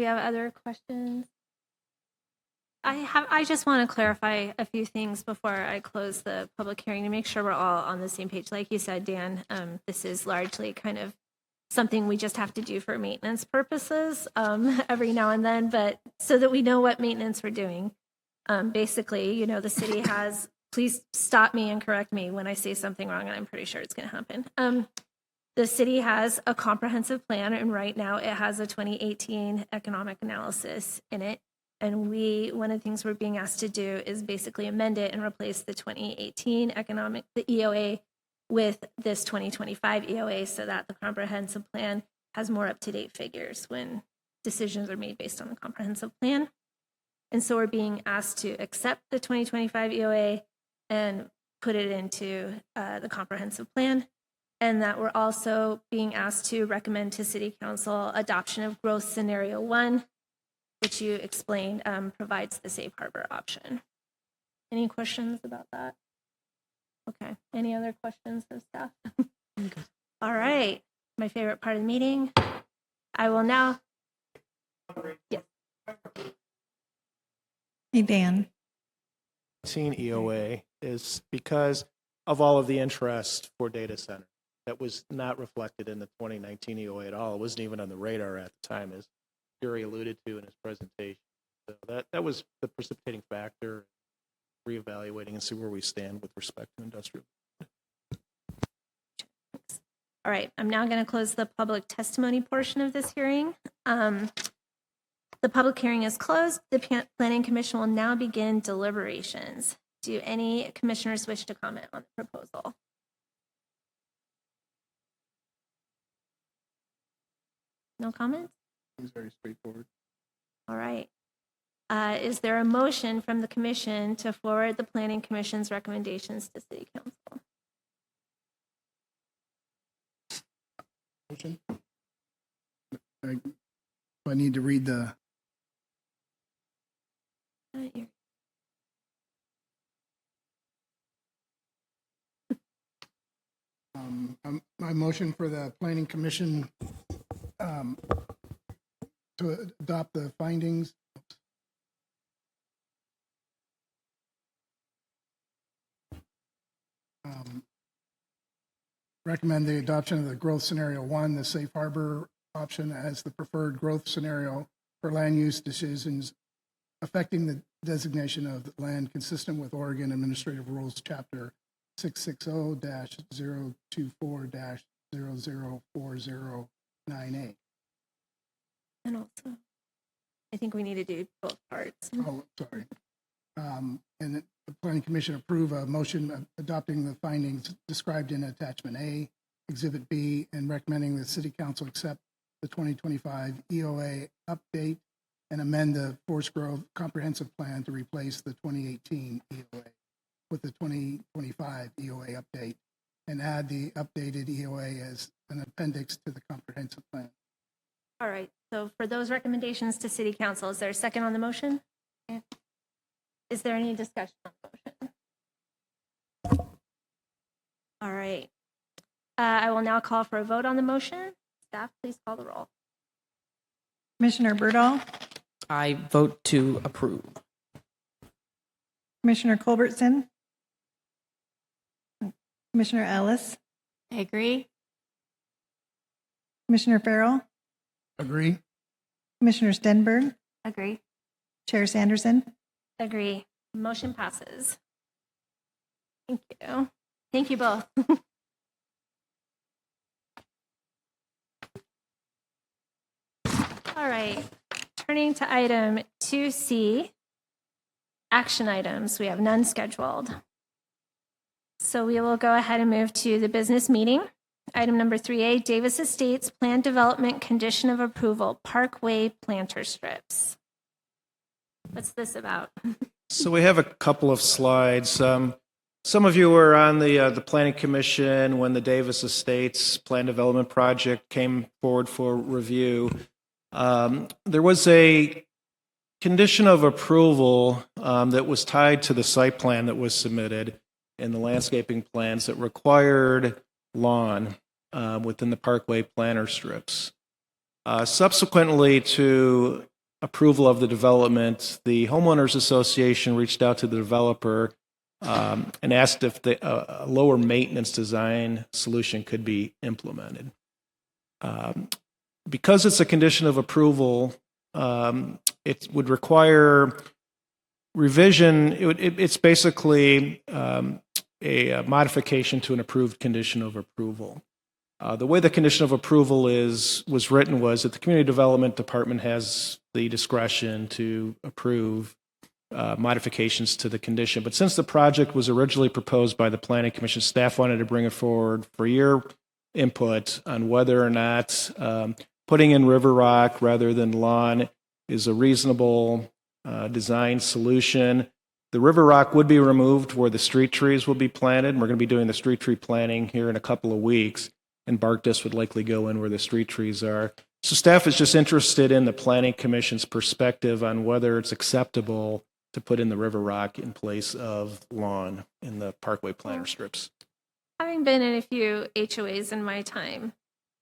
we have other questions? I just want to clarify a few things before I close the public hearing to make sure we're all on the same page. Like you said, Dan, this is largely kind of something we just have to do for maintenance purposes every now and then, but so that we know what maintenance we're doing. Basically, you know, the city has, please stop me and correct me when I say something wrong, and I'm pretty sure it's going to happen. The city has a comprehensive plan, and right now it has a 2018 economic analysis in it. And one of the things we're being asked to do is basically amend it and replace the 2018 the EOA with this 2025 EOA so that the comprehensive plan has more up-to-date figures when decisions are made based on the comprehensive plan. And so we're being asked to accept the 2025 EOA and put it into the comprehensive plan. And that we're also being asked to recommend to City Council adoption of growth scenario 1, which you explained provides the safe harbor option. Any questions about that? Okay. Any other questions of staff? All right. My favorite part of the meeting. I will now. Yes. Hey, Dan. 18 EOA is because of all of the interest for data center. That was not reflected in the 2019 EOA at all. It wasn't even on the radar at the time, as Jerry alluded to in his presentation. So that was the precipitating factor, reevaluating and see where we stand with respect to industrial. All right, I'm now going to close the public testimony portion of this hearing. The public hearing is closed. The Planning Commission will now begin deliberations. Do any commissioners wish to comment on the proposal? No comments? It's very straightforward. All right. Is there a motion from the commission to forward the Planning Commission's recommendations to City Council? Motion? I need to read the, Here. my motion for the planning commission to adopt the findings. Recommend the adoption of the growth scenario 1, the safe harbor option as the preferred growth scenario for land use decisions affecting the designation of land consistent with Oregon Administrative Rules, Chapter 660-024-00409A. And also, I think we need to do both parts. Oh, sorry. And the Planning Commission approve a motion adopting the findings described in Attachment A, Exhibit B, and recommending the City Council accept the 2025 EOA update and amend the Forest Grove Comprehensive Plan to replace the 2018 EOA with the 2025 EOA update and add the updated EOA as an appendix to the comprehensive plan. All right, so for those recommendations to City Council, is there a second on the motion? Is there any discussion on the motion? All right. I will now call for a vote on the motion. Staff, please call the roll. Commissioner Berdahl, I vote to approve. Commissioner Culbertson, Commissioner Ellis, I agree. Commissioner Farrell, Agree? Commissioner Stenberg, Agree. Chair Sanderson. Agree. Motion passes. Thank you. Thank you both. All right. Turning to item 2C, action items. We have none scheduled. So we will go ahead and move to the business meeting. Item number 3A, Davis Estates Plan Development Condition of Approval, Parkway Planter Strips. What's this about? So we have a couple of slides. Some of you were on the Planning Commission when the Davis Estates Plan Development Project came forward for review. There was a condition of approval that was tied to the site plan that was submitted and the landscaping plans that required lawn within the Parkway planter strips. Subsequently to approval of the development, the homeowners association reached out to the developer and asked if a lower maintenance design solution could be implemented. Because it's a condition of approval, it would require revision. It's basically a modification to an approved condition of approval. The way the condition of approval was written was that the Community Development Department has the discretion to approve modifications to the condition. But since the project was originally proposed by the Planning Commission, staff wanted to bring it forward for your input on whether or not putting in river rock rather than lawn is a reasonable design solution. The river rock would be removed where the street trees will be planted. We're going to be doing the street tree planting here in a couple of weeks, and bark disc would likely go in where the street trees are. So staff is just interested in the Planning Commission's perspective on whether it's acceptable to put in the river rock in place of lawn in the parkway planter strips. Having been in a few HOAs in my time,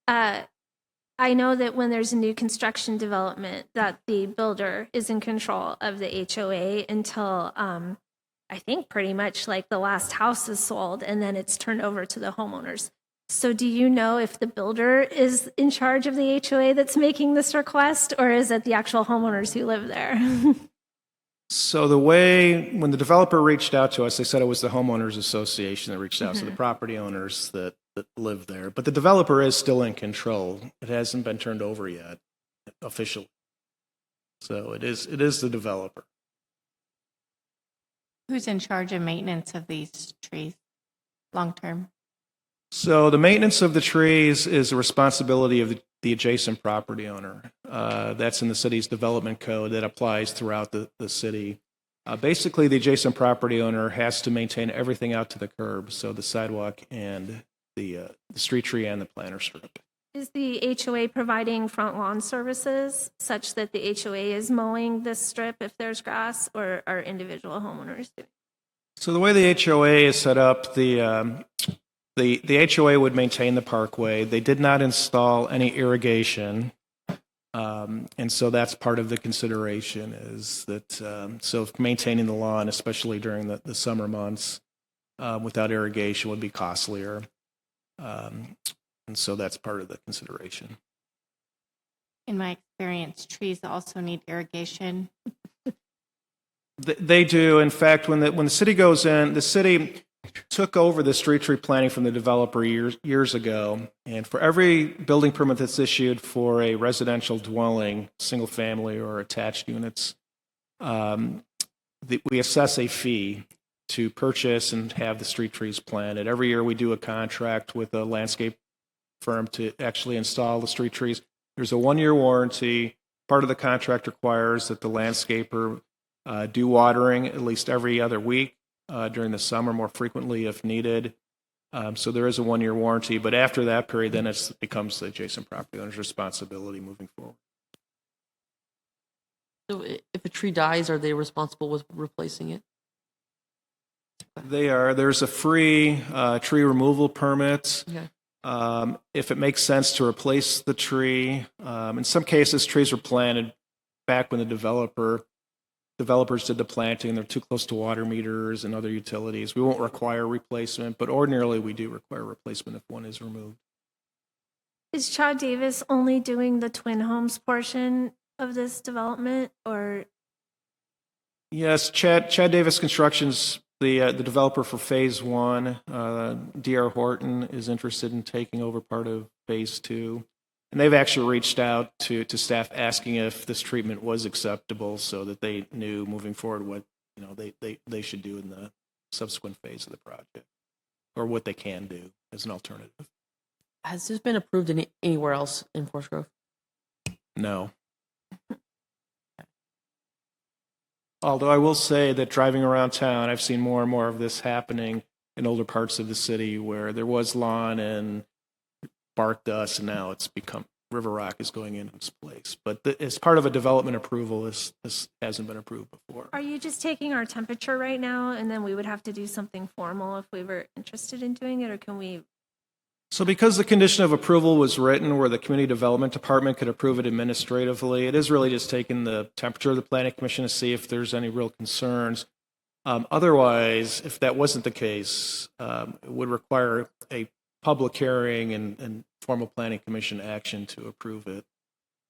I know that when there's a new construction development, that the builder is in control of the HOA until I think pretty much like the last house is sold, and then it's turned over to the homeowners. So do you know if the builder is in charge of the HOA that's making this request, or is it the actual homeowners who live there? So when the developer reached out to us, they said it was the homeowners association that reached out, so the property owners that live there. But the developer is still in control. It hasn't been turned over yet officially. So it is the developer. Who's in charge of maintenance of these trees long term? So the maintenance of the trees is the responsibility of the adjacent property owner. That's in the city's development code that applies throughout the city. Basically, the adjacent property owner has to maintain everything out to the curb, so the sidewalk and the street tree and the planter strip. Is the HOA providing front lawn services such that the HOA is mowing this strip if there's grass, or are individual homeowners doing? So the way the HOA is set up, the HOA would maintain the parkway. They did not install any irrigation. And so that's part of the consideration is that, so maintaining the lawn, especially during the summer months, without irrigation would be costlier. And so that's part of the consideration. In my experience, trees also need irrigation. They do. In fact, when the city goes in, the city took over the street tree planting from the developer years ago, and for every building permit that's issued for a residential dwelling, single family or attached units, we assess a fee to purchase and have the street trees planted. Every year we do a contract with a landscape firm to actually install the street trees. There's a 1-year warranty. Part of the contract requires that the landscaper do watering at least every other week. During the summer, more frequently if needed. So there is a 1-year warranty, but after that period, then it becomes the adjacent property owner's responsibility moving forward. So if a tree dies, are they responsible with replacing it? They are. There's a free tree removal permit. Okay. If it makes sense to replace the tree, in some cases, trees were planted back when the developers did the planting. They're too close to water meters and other utilities. We won't require replacement, but ordinarily we do require replacement if one is removed. Is Chad Davis only doing the Twin Homes portion of this development, or? Yes, Chad Davis Construction's the developer for Phase 1. D.R. Horton is interested in taking over part of Phase 2. And they've actually reached out to staff asking if this treatment was acceptable so that they knew moving forward what they should do in the subsequent phase of the project, or what they can do as an alternative. Has this been approved anywhere else in Forest Grove? No. Although I will say that driving around town, I've seen more and more of this happening in older parts of the city where there was lawn and bark dust, and now it's become river rock is going in its place. But as part of a development approval, this hasn't been approved before. Are you just taking our temperature right now, and then we would have to do something formal if we were interested in doing it, or can we So because the condition of approval was written where the Community Development Department could approve it administratively, it is really just taking the temperature of the Planning Commission to see if there's any real concerns. Otherwise, if that wasn't the case, it would require a public hearing and formal Planning Commission action to approve it.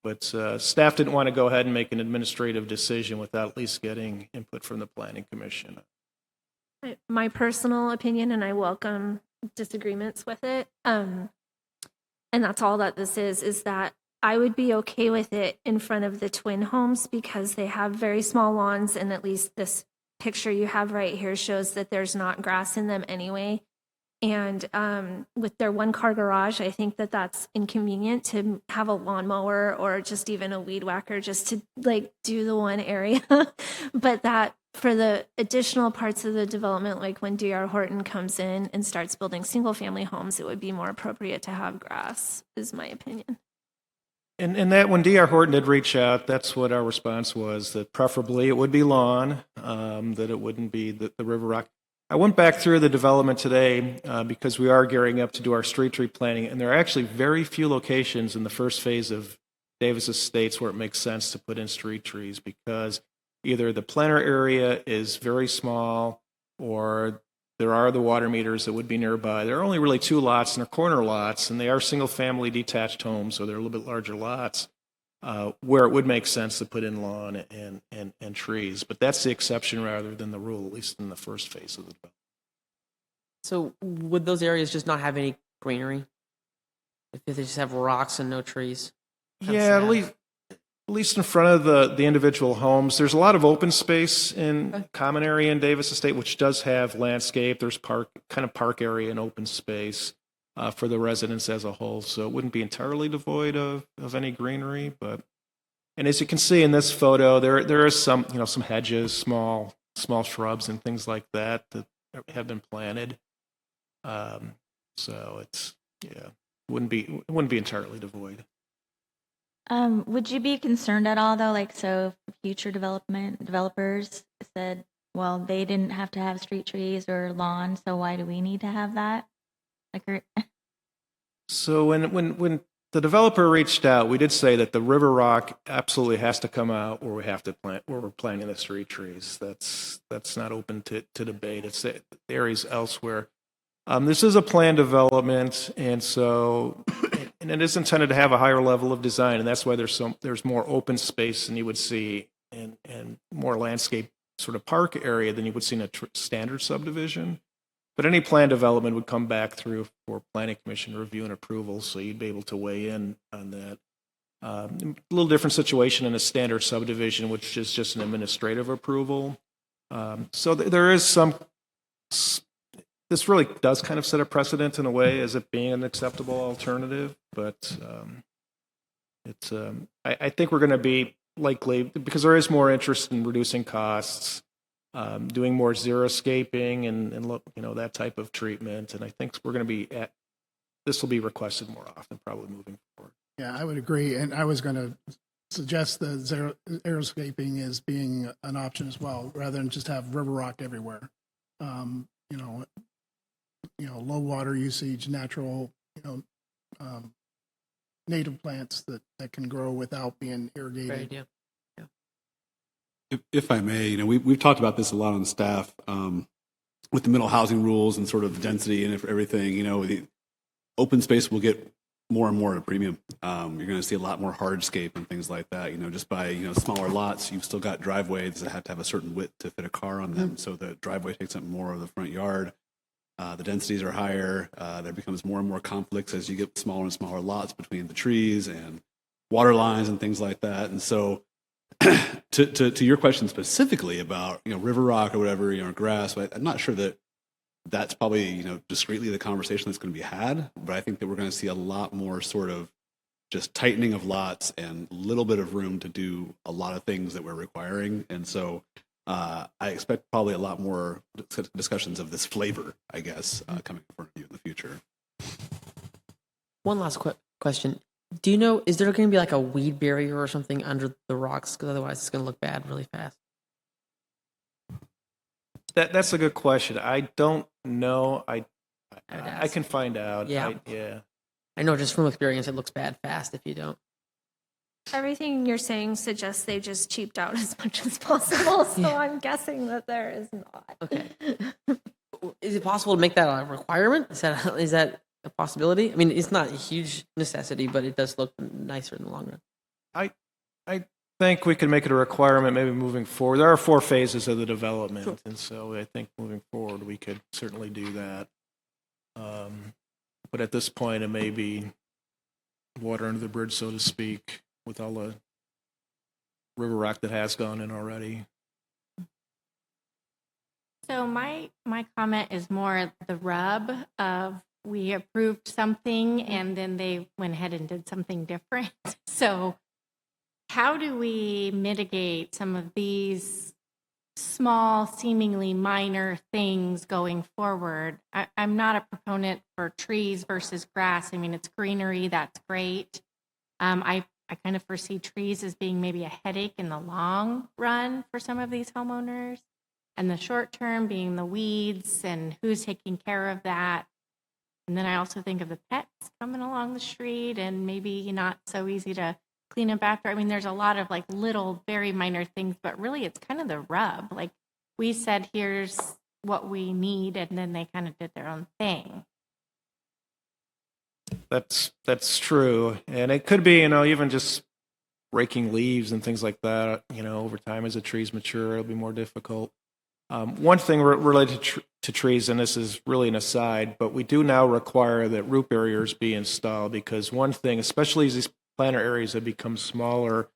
But staff didn't want to go ahead and make an administrative decision without at least getting input from the Planning Commission. My personal opinion, and I welcome disagreements with it, and that's all that this is that I would be okay with it in front of the twin homes because they have very small lawns, and at least this picture you have right here shows that there's not grass in them anyway. And with their one-car garage, I think that that's inconvenient to have a lawnmower or just even a weed whacker just to like do the one area. But that for the additional parts of the development, like when D.R. Horton comes in and starts building single-family homes, it would be more appropriate to have grass, is my opinion. And that when D.R. Horton did reach out, that's what our response was, that preferably it would be lawn, that it wouldn't be the River Rock. I went back through the development today because we are gearing up to do our street tree planning, and there are actually very few locations in the first phase of Davis Estates where it makes sense to put in street trees because either the planter area is very small or there are the water meters that would be nearby. There are only really 2 lots, and they're corner lots, and they are single-family detached homes, so they're a little bit larger lots where it would make sense to put in lawn and trees. But that's the exception rather than the rule, at least in the first phase of the development. So would those areas just not have any greenery? If they just have rocks and no trees? Kinda Yeah, sad. at least in front of the individual homes. There's a lot of open space in common area in Davis Estate, which does have landscape. There's park area and open space for the residents as a whole. So it wouldn't be entirely devoid of any greenery. And as you can see in this photo, there is some hedges, small shrubs and things like that have been planted. So it wouldn't be entirely devoid. Would you be concerned at all though, like so future developers said, well, they didn't have to have street trees or lawn, so why do we need to have that? Like, So when the developer reached out, we did say that the River Rock absolutely has to come out where we're planting the street trees. That's not open to debate. It's the areas elsewhere. This is a planned development, and so and it is intended to have a higher level of design, and that's why there's more open space than you would see and more landscape sort of park area than you would see in a standard subdivision. But any planned development would come back through for Planning Commission review and approval, so you'd be able to weigh in on that. A little different situation in a standard subdivision, which is just an administrative approval. So there is some. This really does kind of set a precedent in a way as it being an acceptable alternative, but I think we're going to be likely, because there is more interest in reducing costs, doing more xeriscaping and that type of treatment, and I think we're going to be this will be requested more often, probably moving forward. Yeah, I would agree. And I was going to suggest the aeroscaping as being an option as well, rather than just have river rock everywhere. Low water usage, natural, native plants that can grow without being irrigated. Great idea. If I may, we've talked about this a lot on staff with the middle housing rules and sort of density and everything. The open space will get more and more at a premium. You're going to see a lot more hardscape and things like that. Just by smaller lots, you've still got driveways that have to have a certain width to fit a car on them. So the driveway takes up more of the front yard. The densities are higher. There becomes more and more conflicts as you get smaller and smaller lots between the trees and water lines and things like that. And so, to your question specifically about river rock or whatever, grass, I'm not sure that that's probably discreetly the conversation that's going to be had. But I think that we're going to see a lot more sort of just tightening of lots and a little bit of room to do a lot of things that we're requiring. And so I expect probably a lot more discussions of this flavor, I guess, coming in front of you in the future. One last question. Do you know, is there going to be like a weed barrier or something under the rocks? Because otherwise it's going to look bad really fast. That's a good question. I don't know. I would I ask. can find out. Yeah. Yeah. I know just from experience, it looks bad fast if you don't. Everything you're saying suggests they just cheaped out as much as possible, so Yeah. I'm guessing that there is not. Okay. Is it possible to make that a requirement? Is that a possibility? I mean, it's not a huge necessity, but it does look nicer in the long run. I think we can make it a requirement maybe moving forward. There are 4 phases of the development, and so I think moving forward we could certainly do that. But at this point, it may be water under the bridge, so to speak, with all the river rock that has gone in already. So my comment is more the rub of we approved something and then they went ahead and did something different. So how do we mitigate some of these small, seemingly minor things going forward? I'm not a proponent for trees versus grass. I mean, it's greenery, that's great. I kind of foresee trees as being maybe a headache in the long run for some of these homeowners. And the short term being the weeds and who's taking care of that. And then I also think of the pets coming along the street and maybe not so easy to clean up after. I mean, there's a lot of like little, very minor things, but really it's kind of the rub. Like we said, here's what we need, and then they kind of did their own thing. That's true, and it could be, even just raking leaves and things like that. Over time as the trees mature, it'll be more difficult. One thing related to trees, and this is really an aside, but we do now require that root barriers be installed, because one thing, especially as these planter areas have become smaller,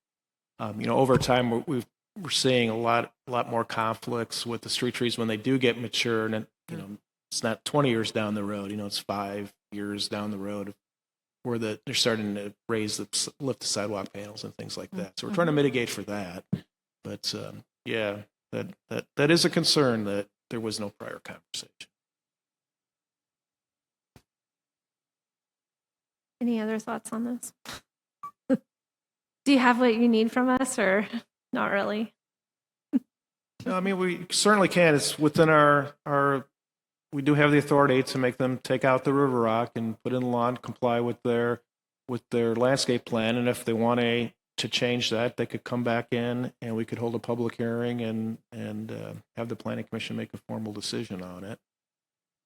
over time we're seeing a lot more conflicts with the street trees when they do get mature, and it's not 20 years down the road, it's 5 years down the road where they're starting to lift the sidewalk panels and things like that. So we're trying to mitigate for that, but yeah. That is a concern that there was no prior conversation. Any other thoughts on this? Do you have what you need from us, or not really? No, I mean, we certainly can. It's within our we do have the authority to make them take out the river rock and put in the lawn, comply with their landscape plan, and if they want to change that, they could come back in and we could hold a public hearing and have the planning commission make a formal decision on it.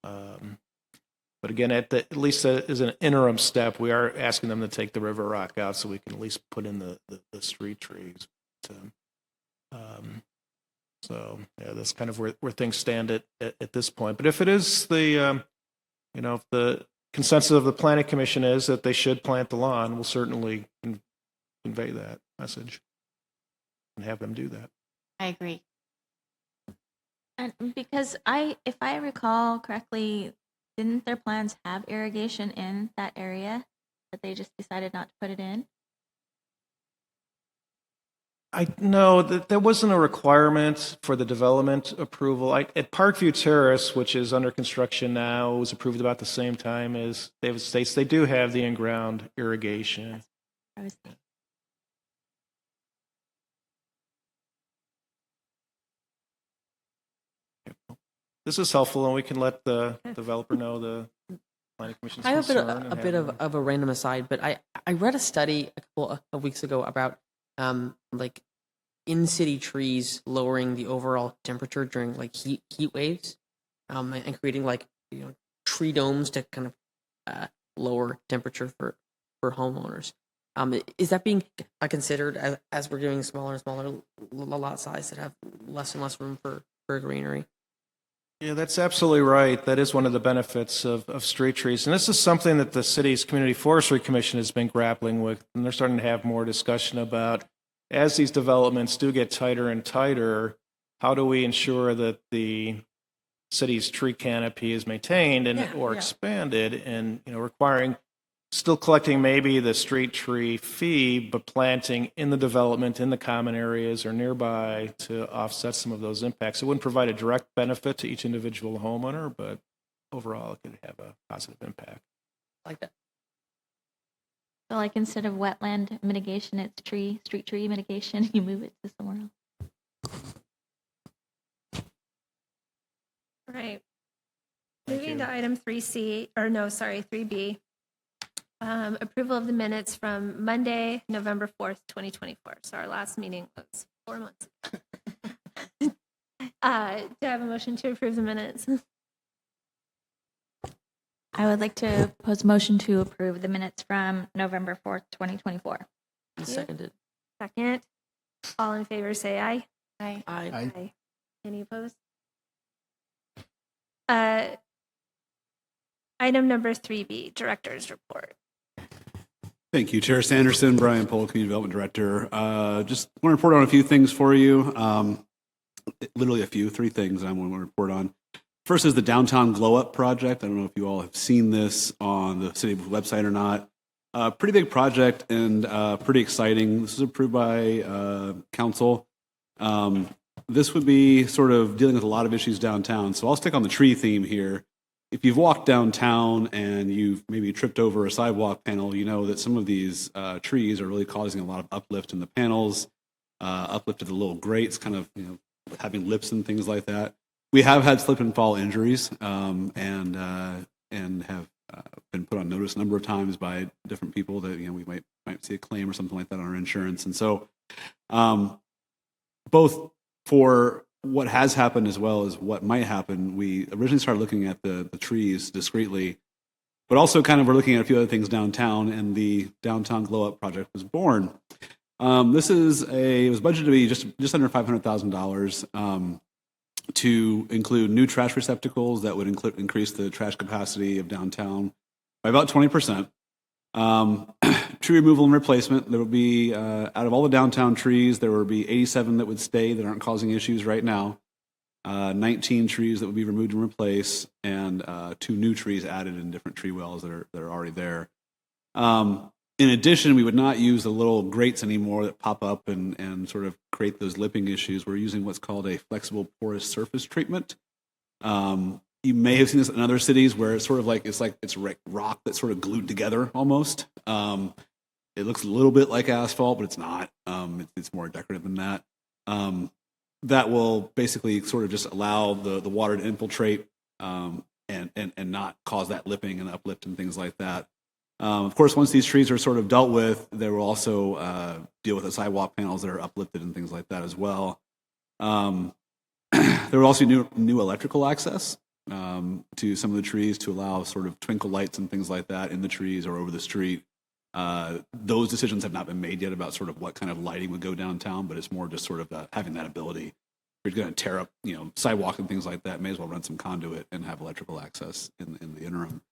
But again, at least as an interim step, we are asking them to take the river rock out so we can at least put in the street trees. So yeah, that's kind of where things stand at this point. But if it is if the consensus of the planning commission is that they should plant the lawn, we'll certainly convey that message and have them do that. I agree. And because if I recall correctly, didn't their plans have irrigation in that area, but they just decided not to put it in? I know that there wasn't a requirement for the development approval. At Parkview Terrace, which is under construction now, was approved about the same time as David States. They do have the in-ground irrigation. I was This is helpful, and we can let the developer know the planning commission's I have concern. a and bit have of a random aside, but I read a study a couple of weeks ago about like in-city trees lowering the overall temperature during like heat waves, and creating like tree domes to kind of lower temperature for homeowners. Is that being considered as we're doing smaller and smaller lot size that have less and less room for greenery? Yeah, that's absolutely right. That is one of the benefits of street trees. And this is something that the city's Community Forestry Commission has been grappling with. And they're starting to have more discussion about, as these developments do get tighter and tighter, how do we ensure that the city's tree canopy is maintained or expanded, and requiring, still collecting maybe the street tree fee, but planting in the development, in the common areas or nearby to offset some of those impacts. It wouldn't provide a direct benefit to each individual homeowner, but overall it could have a positive impact. Like that. So like instead of wetland mitigation, it's street tree mitigation. You move it to somewhere else. Right. Thank moving you. to item 3B. Approval of the minutes from Monday, November 4th, 2024. So our last meeting was 4 months ago. Do I have a motion to approve the minutes? I would like to pose a motion to approve the minutes from November 4th, 2024. you. Seconded. Second. All in favor, say aye. Aye. Aye. Aye. Any opposed? Item number 3B, Director's Report. Thank you, Chair Sanderson, Brian Pohl, Community Development Director. Just want to report on a few things for you. Literally three things I want to report on. First is the Downtown Glow Up project. I don't know if you all have seen this on the city website or not. Pretty big project and pretty exciting. This is approved by council. This would be sort of dealing with a lot of issues downtown. So I'll stick on the tree theme here. If you've walked downtown and you've maybe tripped over a sidewalk panel, you know that some of these trees are really causing a lot of uplift in the panels, uplift to the little grates, kind of having lips and things like that. We have had slip and fall injuries and have been put on notice a number of times by different people that we might see a claim or something like that on our insurance. And so both for what has happened as well as what might happen, we originally started looking at the trees discreetly, but also kind of we're looking at a few other things downtown, and the Downtown Glow Up project was born. It was budgeted to be just under $500,000 to include new trash receptacles that would increase the trash capacity of downtown by about 20%. Tree removal and replacement. There will be, out of all the downtown trees, there will be 87 that would stay that aren't causing issues right now, 19 trees that would be removed and replaced, and 2 new trees added in different tree wells that are already there. In addition, we would not use the little grates anymore that pop up and sort of create those lipping issues. We're using what's called a flexible porous surface treatment. You may have seen this in other cities where it's sort of like it's rock that's sort of glued together almost. It looks a little bit like asphalt, but it's not. It's more decorative than that. That will basically sort of just allow the water to infiltrate and not cause that lipping and uplift and things like that. Of course, once these trees are sort of dealt with, they will also deal with the sidewalk panels that are uplifted and things like that as well. There will also be new electrical access to some of the trees to allow sort of twinkle lights and things like that in the trees or over the street. Those decisions have not been made yet about sort of what kind of lighting would go downtown, but it's more just sort of having that ability. If you're going to tear up, sidewalk and things like that, may as well run some conduit and have electrical access in the interim.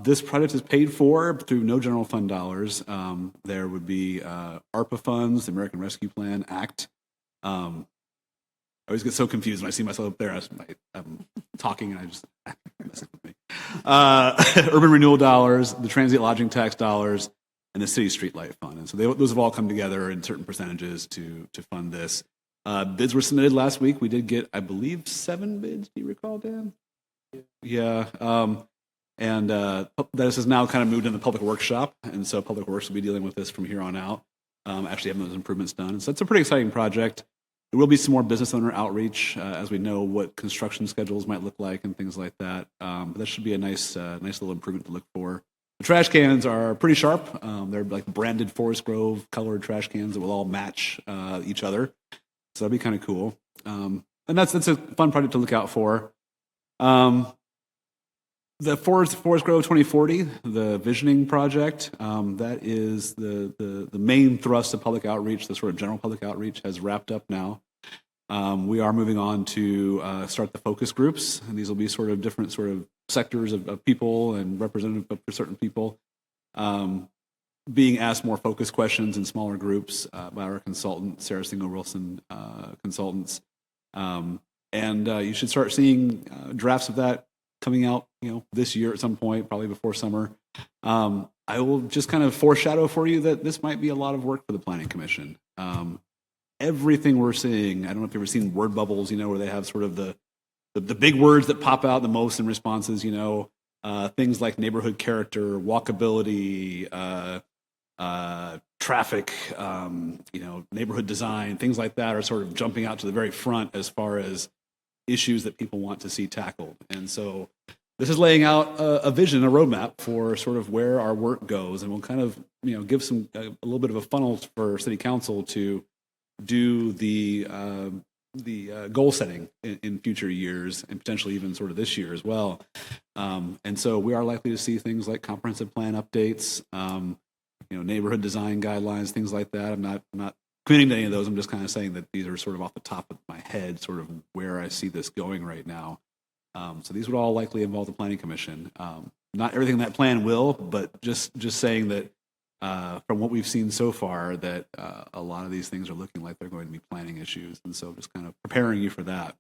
This project is paid for through no general fund dollars. There would be ARPA funds, the American Rescue Plan Act. I always get so confused when I see myself up there. I'm talking and I just mess with me. Urban renewal dollars, the transient lodging tax dollars, and the city streetlight fund. And so those have all come together in certain percentages to fund this. Bids were submitted last week. We did get, I believe, 7 bids. Do you recall, Dan? Yeah. And this has now kind of moved into the public workshop, and so Public Works will be dealing with this from here on out, actually having those improvements done. So it's a pretty exciting project. There will be some more business owner outreach as we know what construction schedules might look like and things like that. But that should be a nice little improvement to look for. The trash cans are pretty sharp. They're like branded Forest Grove colored trash cans that will all match each other. So that'll be kind of cool. And that's a fun project to look out for. The Forest Grove 2040, the visioning project, that is the main thrust of public outreach. The sort of general public outreach has wrapped up now. We are moving on to start the focus groups, and these will be sort of different sort of sectors of people and representative for certain people being asked more focused questions in smaller groups by our consultant, Sarah Singel-Wilson Consultants. And you should start seeing drafts of that coming out, this year at some point, probably before summer. I will just kind of foreshadow for you that this might be a lot of work for the Planning Commission. Everything we're seeing, I don't know if you've ever seen word bubbles, where they have sort of the big words that pop out the most in responses, things like neighborhood character, walkability, traffic, neighborhood design, things like that are sort of jumping out to the very front as far as issues that people want to see tackled. And so this is laying out a vision, a roadmap for sort of where our work goes, and we'll kind of give a little bit of a funnel for City Council to do the goal setting in future years, and potentially even sort of this year as well. And so we are likely to see things like comprehensive plan updates, neighborhood design guidelines, things like that. I'm not committing to any of those. I'm just kind of saying that these are sort of off the top of my head, sort of where I see this going right now. So these would all likely involve the Planning Commission. Not everything in that plan will, but just saying that from what we've seen so far, that a lot of these things are looking like they're going to be planning issues. And so just kind of preparing you for that.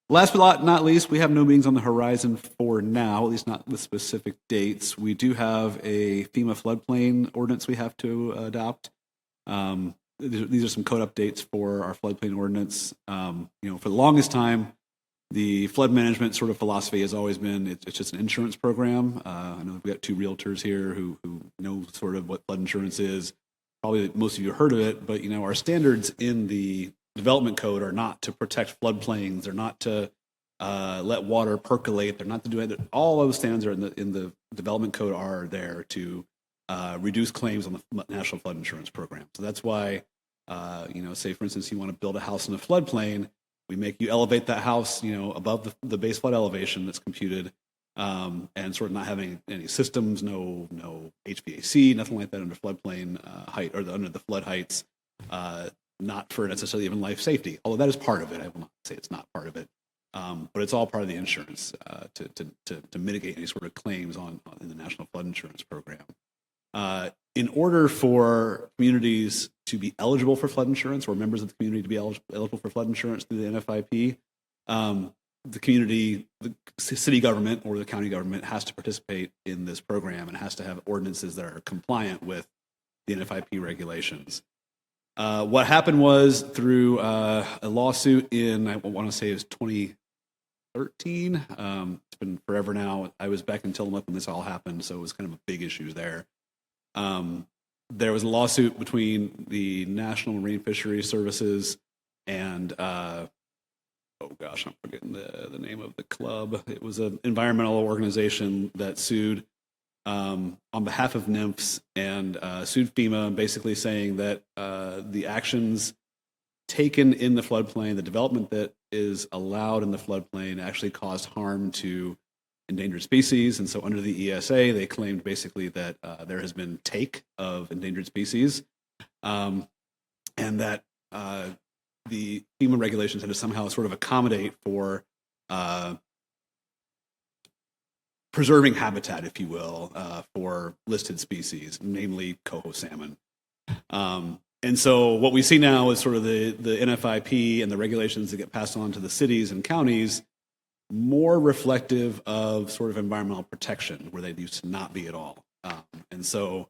Last but not least, we have no meetings on the horizon for now, at least not with specific dates. We do have a FEMA floodplain ordinance we have to adopt. These are some code updates for our floodplain ordinance. For the longest time, the flood management sort of philosophy has always been it's just an insurance program. I know we've got two realtors here who know sort of what flood insurance is. Probably most of you have heard of it, but our standards in the development code are not to protect floodplains. They're not to let water percolate. They're not to do it. All those standards are in the development code are there to reduce claims on the National Flood Insurance Program. So that's why, say for instance, you want to build a house in a floodplain. We make you elevate that house, above the base flood elevation that's computed, and sort of not having any systems, no HVAC, nothing like that under floodplain height or under the flood heights. Not for necessarily even life safety, although that is part of it. I will not say it's not part of it, but it's all part of the insurance to mitigate any sort of claims in the National Flood Insurance Program. In order for communities to be eligible for flood insurance, or members of the community to be eligible for flood insurance through the NFIP, the city government or the county government has to participate in this program and has to have ordinances that are compliant with the NFIP regulations. What happened was through a lawsuit in, I want to say it was 2013. It's been forever now. I was back in Tillamook when this all happened, so it was kind of a big issue there. There was a lawsuit between the National Marine Fisheries Services and, I'm forgetting the name of the club. It was an environmental organization that sued on behalf of NIMFS and sued FEMA, basically saying that the actions taken in the floodplain, the development that is allowed in the floodplain, actually caused harm to endangered species. And so under the ESA, they claimed basically that there has been take of endangered species, and that the FEMA regulations had to somehow sort of accommodate for preserving habitat, if you will, for listed species, namely coho salmon. And so what we see now is sort of the NFIP and the regulations that get passed on to the cities and counties more reflective of sort of environmental protection, where they used to not be at all. And so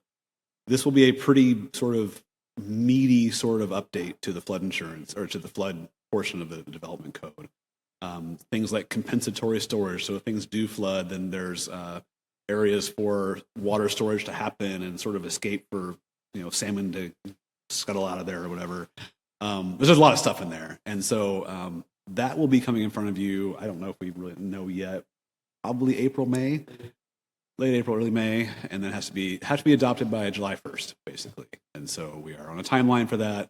this will be a pretty sort of meaty sort of update to the flood insurance, or to the flood portion of the development code. Things like compensatory storage. So if things do flood, then there's areas for water storage to happen and sort of escape for salmon to scuttle out of there or whatever. There's a lot of stuff in there, and so that will be coming in front of you. I don't know if we really know yet. Probably April, May, late April, early May, and then has to be adopted by July 1st, basically. And so we are on a timeline for that.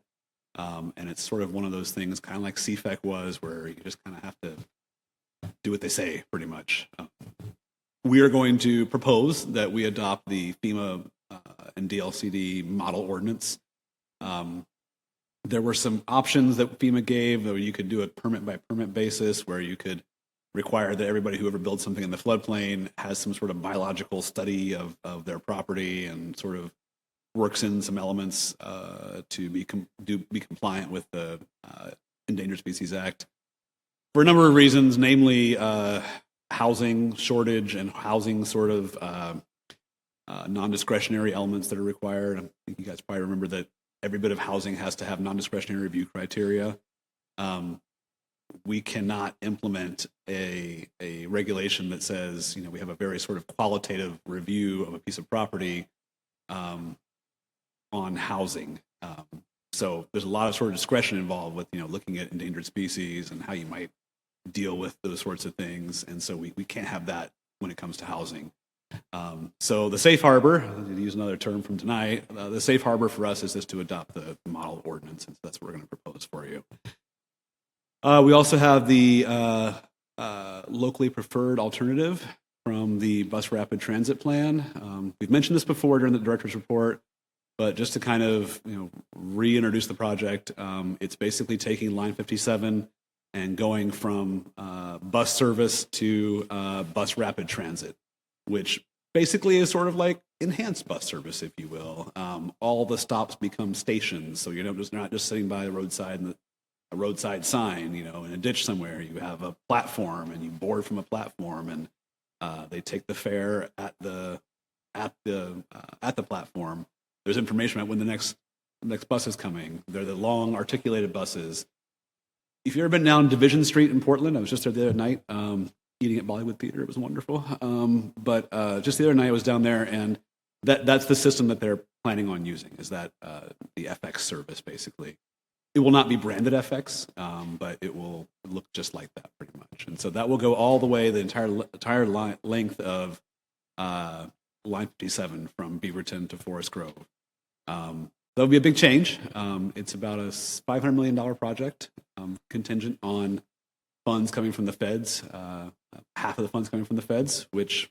And it's sort of one of those things, kind of like CFEC was, where you just kind of have to do what they say, pretty much. We are going to propose that we adopt the FEMA and DLCD model ordinance. There were some options that FEMA gave, though. You could do it permit by permit basis, where you could require that everybody who ever builds something in the floodplain has some sort of biological study of their property, and sort of works in some elements to be compliant with the Endangered Species Act for a number of reasons, namely housing shortage and housing sort of non-discretionary elements that are required. I think you guys probably remember that every bit of housing has to have non-discretionary review criteria. We cannot implement a regulation that says, we have a very sort of qualitative review of a piece of property on housing. So there's a lot of sort of discretion involved with, looking at endangered species and how you might deal with those sorts of things. And so we can't have that when it comes to housing. So the safe harbor, to use another term from tonight, the safe harbor for us is just to adopt the model ordinance, and so that's what we're going to propose for you. We also have the locally preferred alternative from the Bus Rapid Transit Plan. We've mentioned this before during the director's report, but just to kind of reintroduce the project, it's basically taking Line 57 and going from bus service to bus rapid transit, which basically is sort of like enhanced bus service, if you will. All the stops become stations, so you're not just sitting by the roadside and a roadside sign, in a ditch somewhere. You have a platform, and you board from a platform, and they take the fare at the platform. There's information about when the next bus is coming. They're the long articulated buses. If you've ever been down Division Street in Portland, I was just there the other night. Eating at Bollywood Theater. It was wonderful. But just the other night I was down there, and that's the system that they're planning on using, is that the FX service, basically. It will not be branded FX, but it will look just like that pretty much. And so that will go all the way, the entire length of Line 57 from Beaverton to Forest Grove. That'll be a big change. It's about a $500 million project, contingent on funds coming from the feds, half of the funds coming from the feds, which,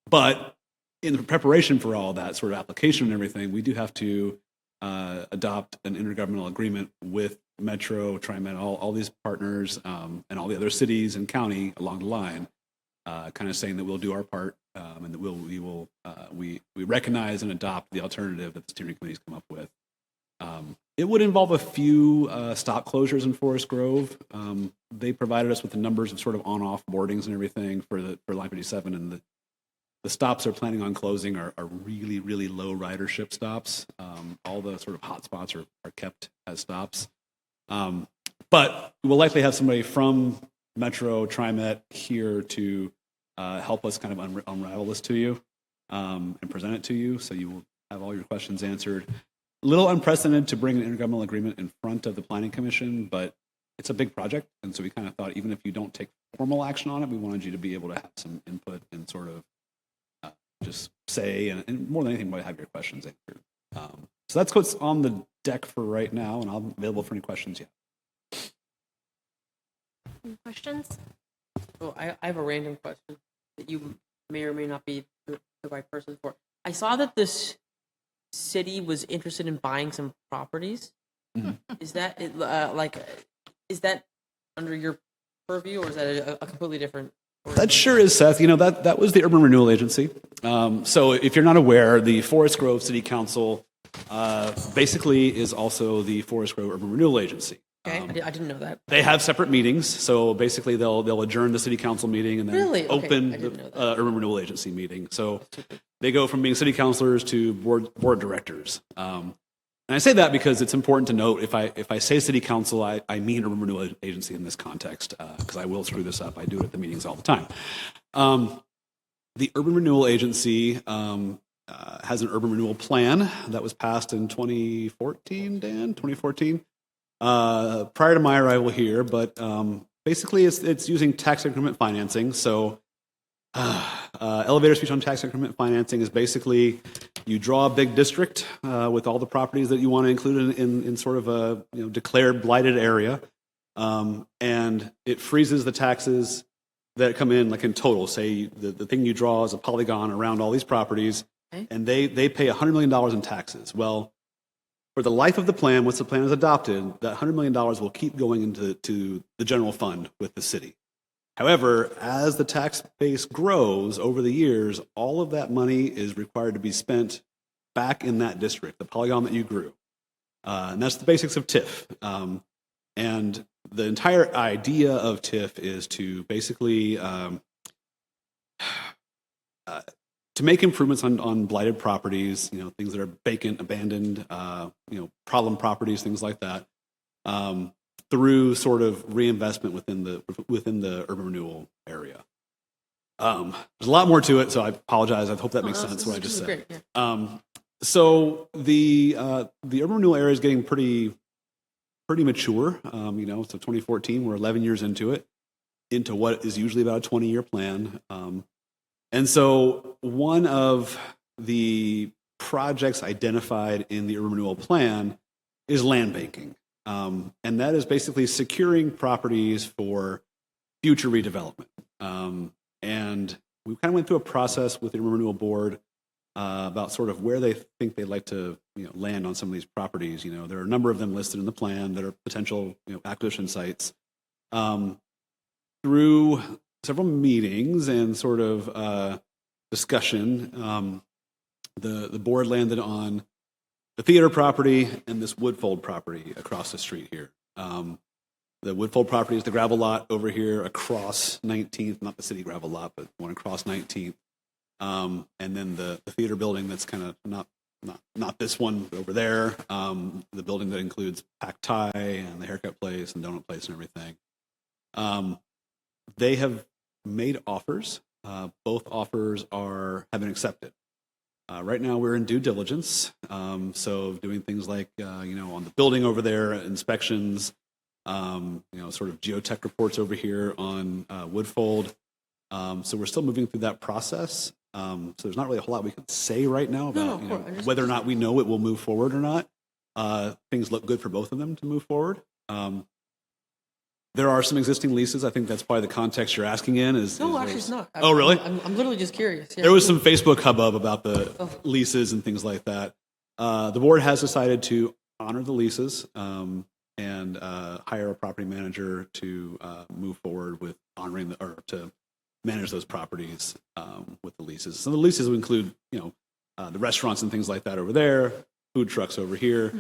but in the preparation for all that sort of application and everything, we do have to adopt an intergovernmental agreement with Metro, TriMet, all these partners, and all the other cities and county along the line, kind of saying that we'll do our part, and that we recognize and adopt the alternative that the steering committee's come up with. It would involve a few stop closures in Forest Grove. They provided us with the numbers of sort of on-off boardings and everything for Line 57, and the stops they're planning on closing are really, really low ridership stops. All the sort of hot spots are kept as stops. But we'll likely have somebody from Metro, TriMet here to help us kind of unravel this to you and present it to you, so you will have all your questions answered. A little unprecedented to bring an intergovernmental agreement in front of the Planning Commission, but it's a big project, and so we kind of thought even if you don't take formal action on it, we wanted you to be able to have some input and sort of just say, and more than anything, have your questions answered. So that's what's on the deck for right now, and I'm available for any questions yet. Any questions? So I have a random question that you may or may not be the right person for. I saw that this city was interested in buying some properties. Mm-hmm. Is that is that under your purview, or is that a completely different? That sure is, Seth. That was the Urban Renewal Agency. So if you're not aware, the Forest Grove City Council basically is also the Forest Grove Urban Renewal Agency. Okay, I didn't know that. They have separate meetings, so basically they'll adjourn the city council meeting and then Really? Okay, open I didn't know the that. Urban Renewal Agency meeting. So they go from being city councilors to board directors. And I say that because it's important to note, if I say city council, I mean Urban Renewal Agency in this context, because I will screw this up. I do it at the meetings all the time. The Urban Renewal Agency has an urban renewal plan that was passed in 2014, Dan? 2014? Prior to my arrival here, but basically it's using tax increment financing. So elevator speech on tax increment financing is basically you draw a big district with all the properties that you want to include in sort of a declared blighted area, and it freezes the taxes that come in, like in total. Say the thing you draw is a polygon around all these properties, and they pay $100 million in taxes. Well, for the life of the plan, once the plan is adopted, that $100 million will keep going into the general fund with the city. However, as the tax base grows over the years, all of that money is required to be spent back in that district, the polygon that you grew. And that's the basics of TIF. And the entire idea of TIF is to basically to make improvements on blighted properties, things that are vacant, abandoned, problem properties, things like that, through sort of reinvestment within the urban renewal area. There's a lot more to it, so I apologize. I hope that makes sense what I just said. Great, yeah. So the urban renewal area is getting pretty mature. So 2014, we're 11 years into it, into what is usually about a 20-year plan. And so one of the projects identified in the urban renewal plan is land banking. And that is basically securing properties for future redevelopment. And we kind of went through a process with the urban renewal board about sort of where they think they'd like to land on some of these properties. There are a number of them listed in the plan that are potential acquisition sites. Through several meetings and sort of discussion, the board landed on the theater property and this Woodfold property across the street here. The Woodfold property is the gravel lot over here across 19th, not the city gravel lot, but one across 19th. And then the theater building that's kind of not this one, but over there. The building that includes Pac Thai and the haircut place and donut place and everything. They have made offers. Both offers have been accepted. Right now we're in due diligence. So doing things like, on the building over there, inspections, sort of geotech reports over here on Woodfold. So we're still moving through that process. So there's not really a whole lot we can say right now about whether or not we know it will move forward or not. Things look good for both of them to move forward. There are some existing leases. I think that's probably the context you're asking in. No, actually, it's not. Oh, really? I'm literally just curious. Yeah. There was some Facebook hubbub about the leases and things like that. The board has decided to honor the leases and hire a property manager to move forward with honoring or to manage those properties with the leases. So the leases would include, the restaurants and things like that over there, food trucks over here.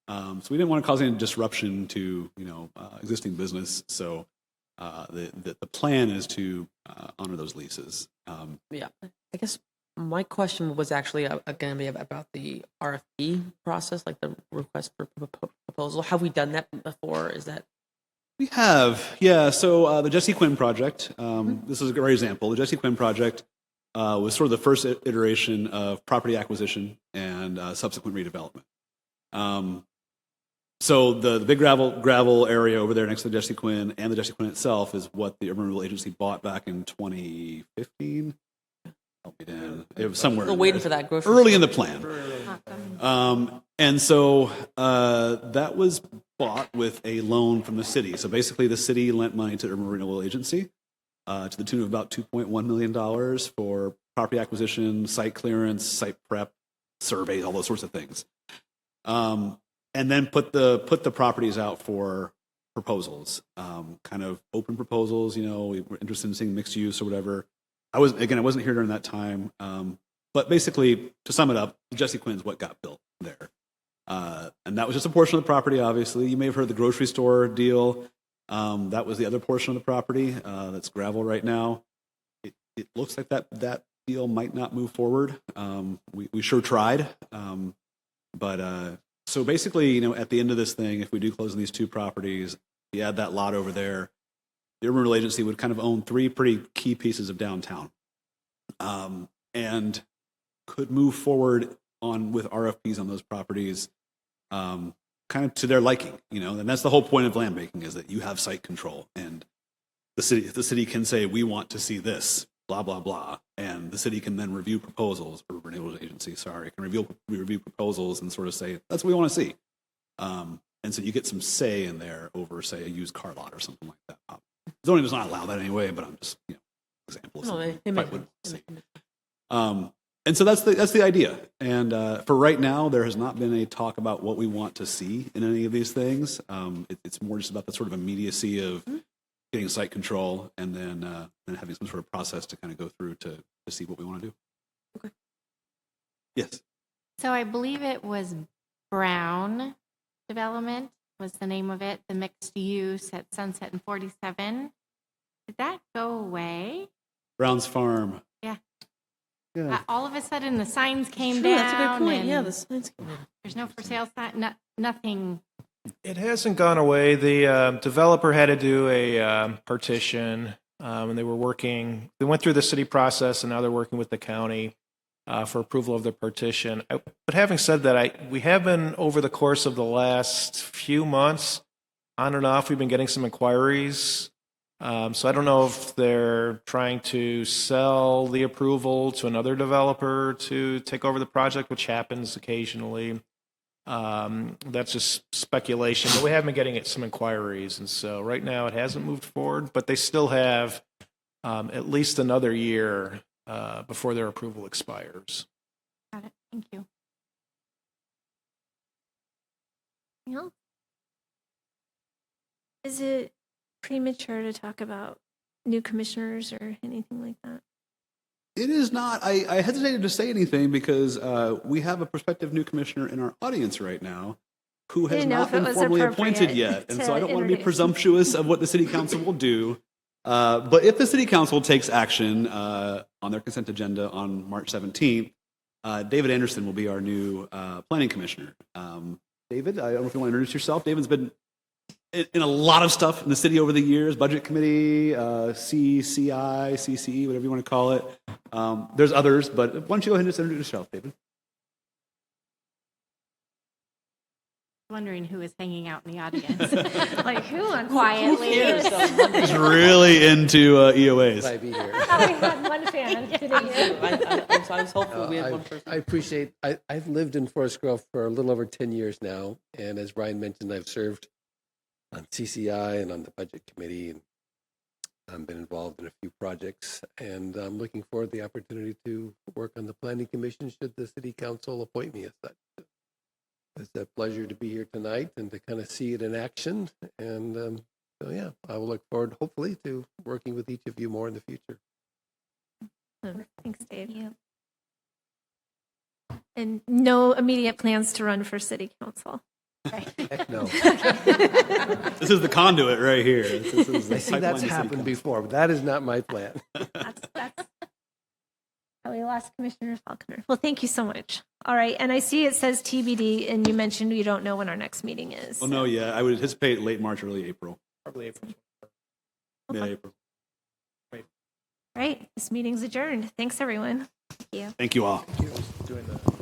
So we didn't want to cause any disruption to, existing business. So the plan is to honor those leases. Yeah, I guess my question was actually going to be about the RFP process, like the request for proposal. Have we done that before? Is that? We have, yeah. So the Jesse Quinn project, this is a great example. The Jesse Quinn project was sort of the first iteration of property acquisition and subsequent redevelopment. So the big gravel area over there next to the Jesse Quinn and the Jesse Quinn itself is what the Urban Renewal Agency bought back in 2015. Help me, Dan. It was somewhere. Still waiting for that grocery early store. in the plan. And so that was bought with a loan from the city. So basically, the city lent money to the Urban Renewal Agency to the tune of about $2.1 million for property acquisition, site clearance, site prep, surveys, all those sorts of things. And then put the properties out for proposals, kind of open proposals. We were interested in seeing mixed use or whatever. I wasn't here during that time, but basically, to sum it up, Jesse Quinn's what got built there, and that was just a portion of the property. Obviously, you may have heard the grocery store deal. That was the other portion of the property that's gravel right now. It looks like that deal might not move forward. We sure tried, but. So basically, at the end of this thing, if we do close on these two properties, you add that lot over there, the Urban Renewal Agency would kind of own three pretty key pieces of downtown, and could move forward with RFPs on those properties, kind of to their liking, and that's the whole point of land banking, is that you have site control, and the city can say, we want to see this, blah, blah, blah. And the city can then review proposals, or renewal agency, can review proposals and sort of say, that's what we want to see. And so you get some say in there over, say, a used car lot or something like that. Zoning does not allow that anyway, but I'm just, example of something I wouldn't see. And so that's the idea. And for right now, there has not been a talk about what we want to see in any of these things. It's more just about the sort of immediacy of getting site control and then having some sort of process to kind of go through to see what we want to do. Okay. Yes. So I believe it was Brown Development was the name of it, the mixed use at Sunset and 47. Did that go away? Brown's Farm. Yeah. Yeah. All of a sudden, the signs came True, down. that's a good point. and Yeah, the signs came down. There's no for sale sign, nothing. It hasn't gone away. The developer had to do a partition, and they went through the city process, and now they're working with the county. for approval of the partition. But having said that, we have been, over the course of the last few months, on and off, we've been getting some inquiries. So I don't know if they're trying to sell the approval to another developer to take over the project, which happens occasionally. That's just speculation, but we have been getting some inquiries, and so right now it hasn't moved forward, but they still have at least another year before their approval expires. Got it. Thank you. Anything else? Is it premature to talk about new commissioners or anything like that? It is not. I hesitated to say anything because we have a prospective new commissioner in our audience right now who has Didn't know not if it been was formally appointed appropriate yet. And to so I don't want to be introduce. presumptuous of what the city council will do. But if the city council takes action on their consent agenda on March 17th, David Anderson will be our new planning commissioner. David, I don't know if you want to introduce yourself. David's been in a lot of stuff in the city over the years, budget committee, CCI, CCE, whatever you want to call it. There's others, but why don't you go ahead and just introduce yourself, David? Wondering who is hanging out in the audience. Like who on Quietly. He's really into EOAs. I be here. I had one fan sitting here. I was hopeful we had one person. I appreciate. I've lived in Forest Grove for a little over 10 years now, and as Brian mentioned, I've served on CCI and on the budget committee, and I've been involved in a few projects, and I'm looking forward to the opportunity to work on the planning commission should the city council appoint me as such. It's a pleasure to be here tonight and to kind of see it in action, and so yeah, I will look forward, hopefully, to working with each of you more in the future. Thanks, Dave. And no immediate plans to run for city council. Heck no. This is the conduit right here. This is the I see pipeline that's to city happened council. before, but that is not my plan. That's how we lost Commissioner Falconer. Well, thank you so much. All right, and I see it says TBD, and you mentioned you don't know when our next meeting is. Well, no, yeah. I would anticipate late March, early April, Probably April. mid-April. Right, this meeting's adjourned. Thanks, everyone. Thank you all. Doing the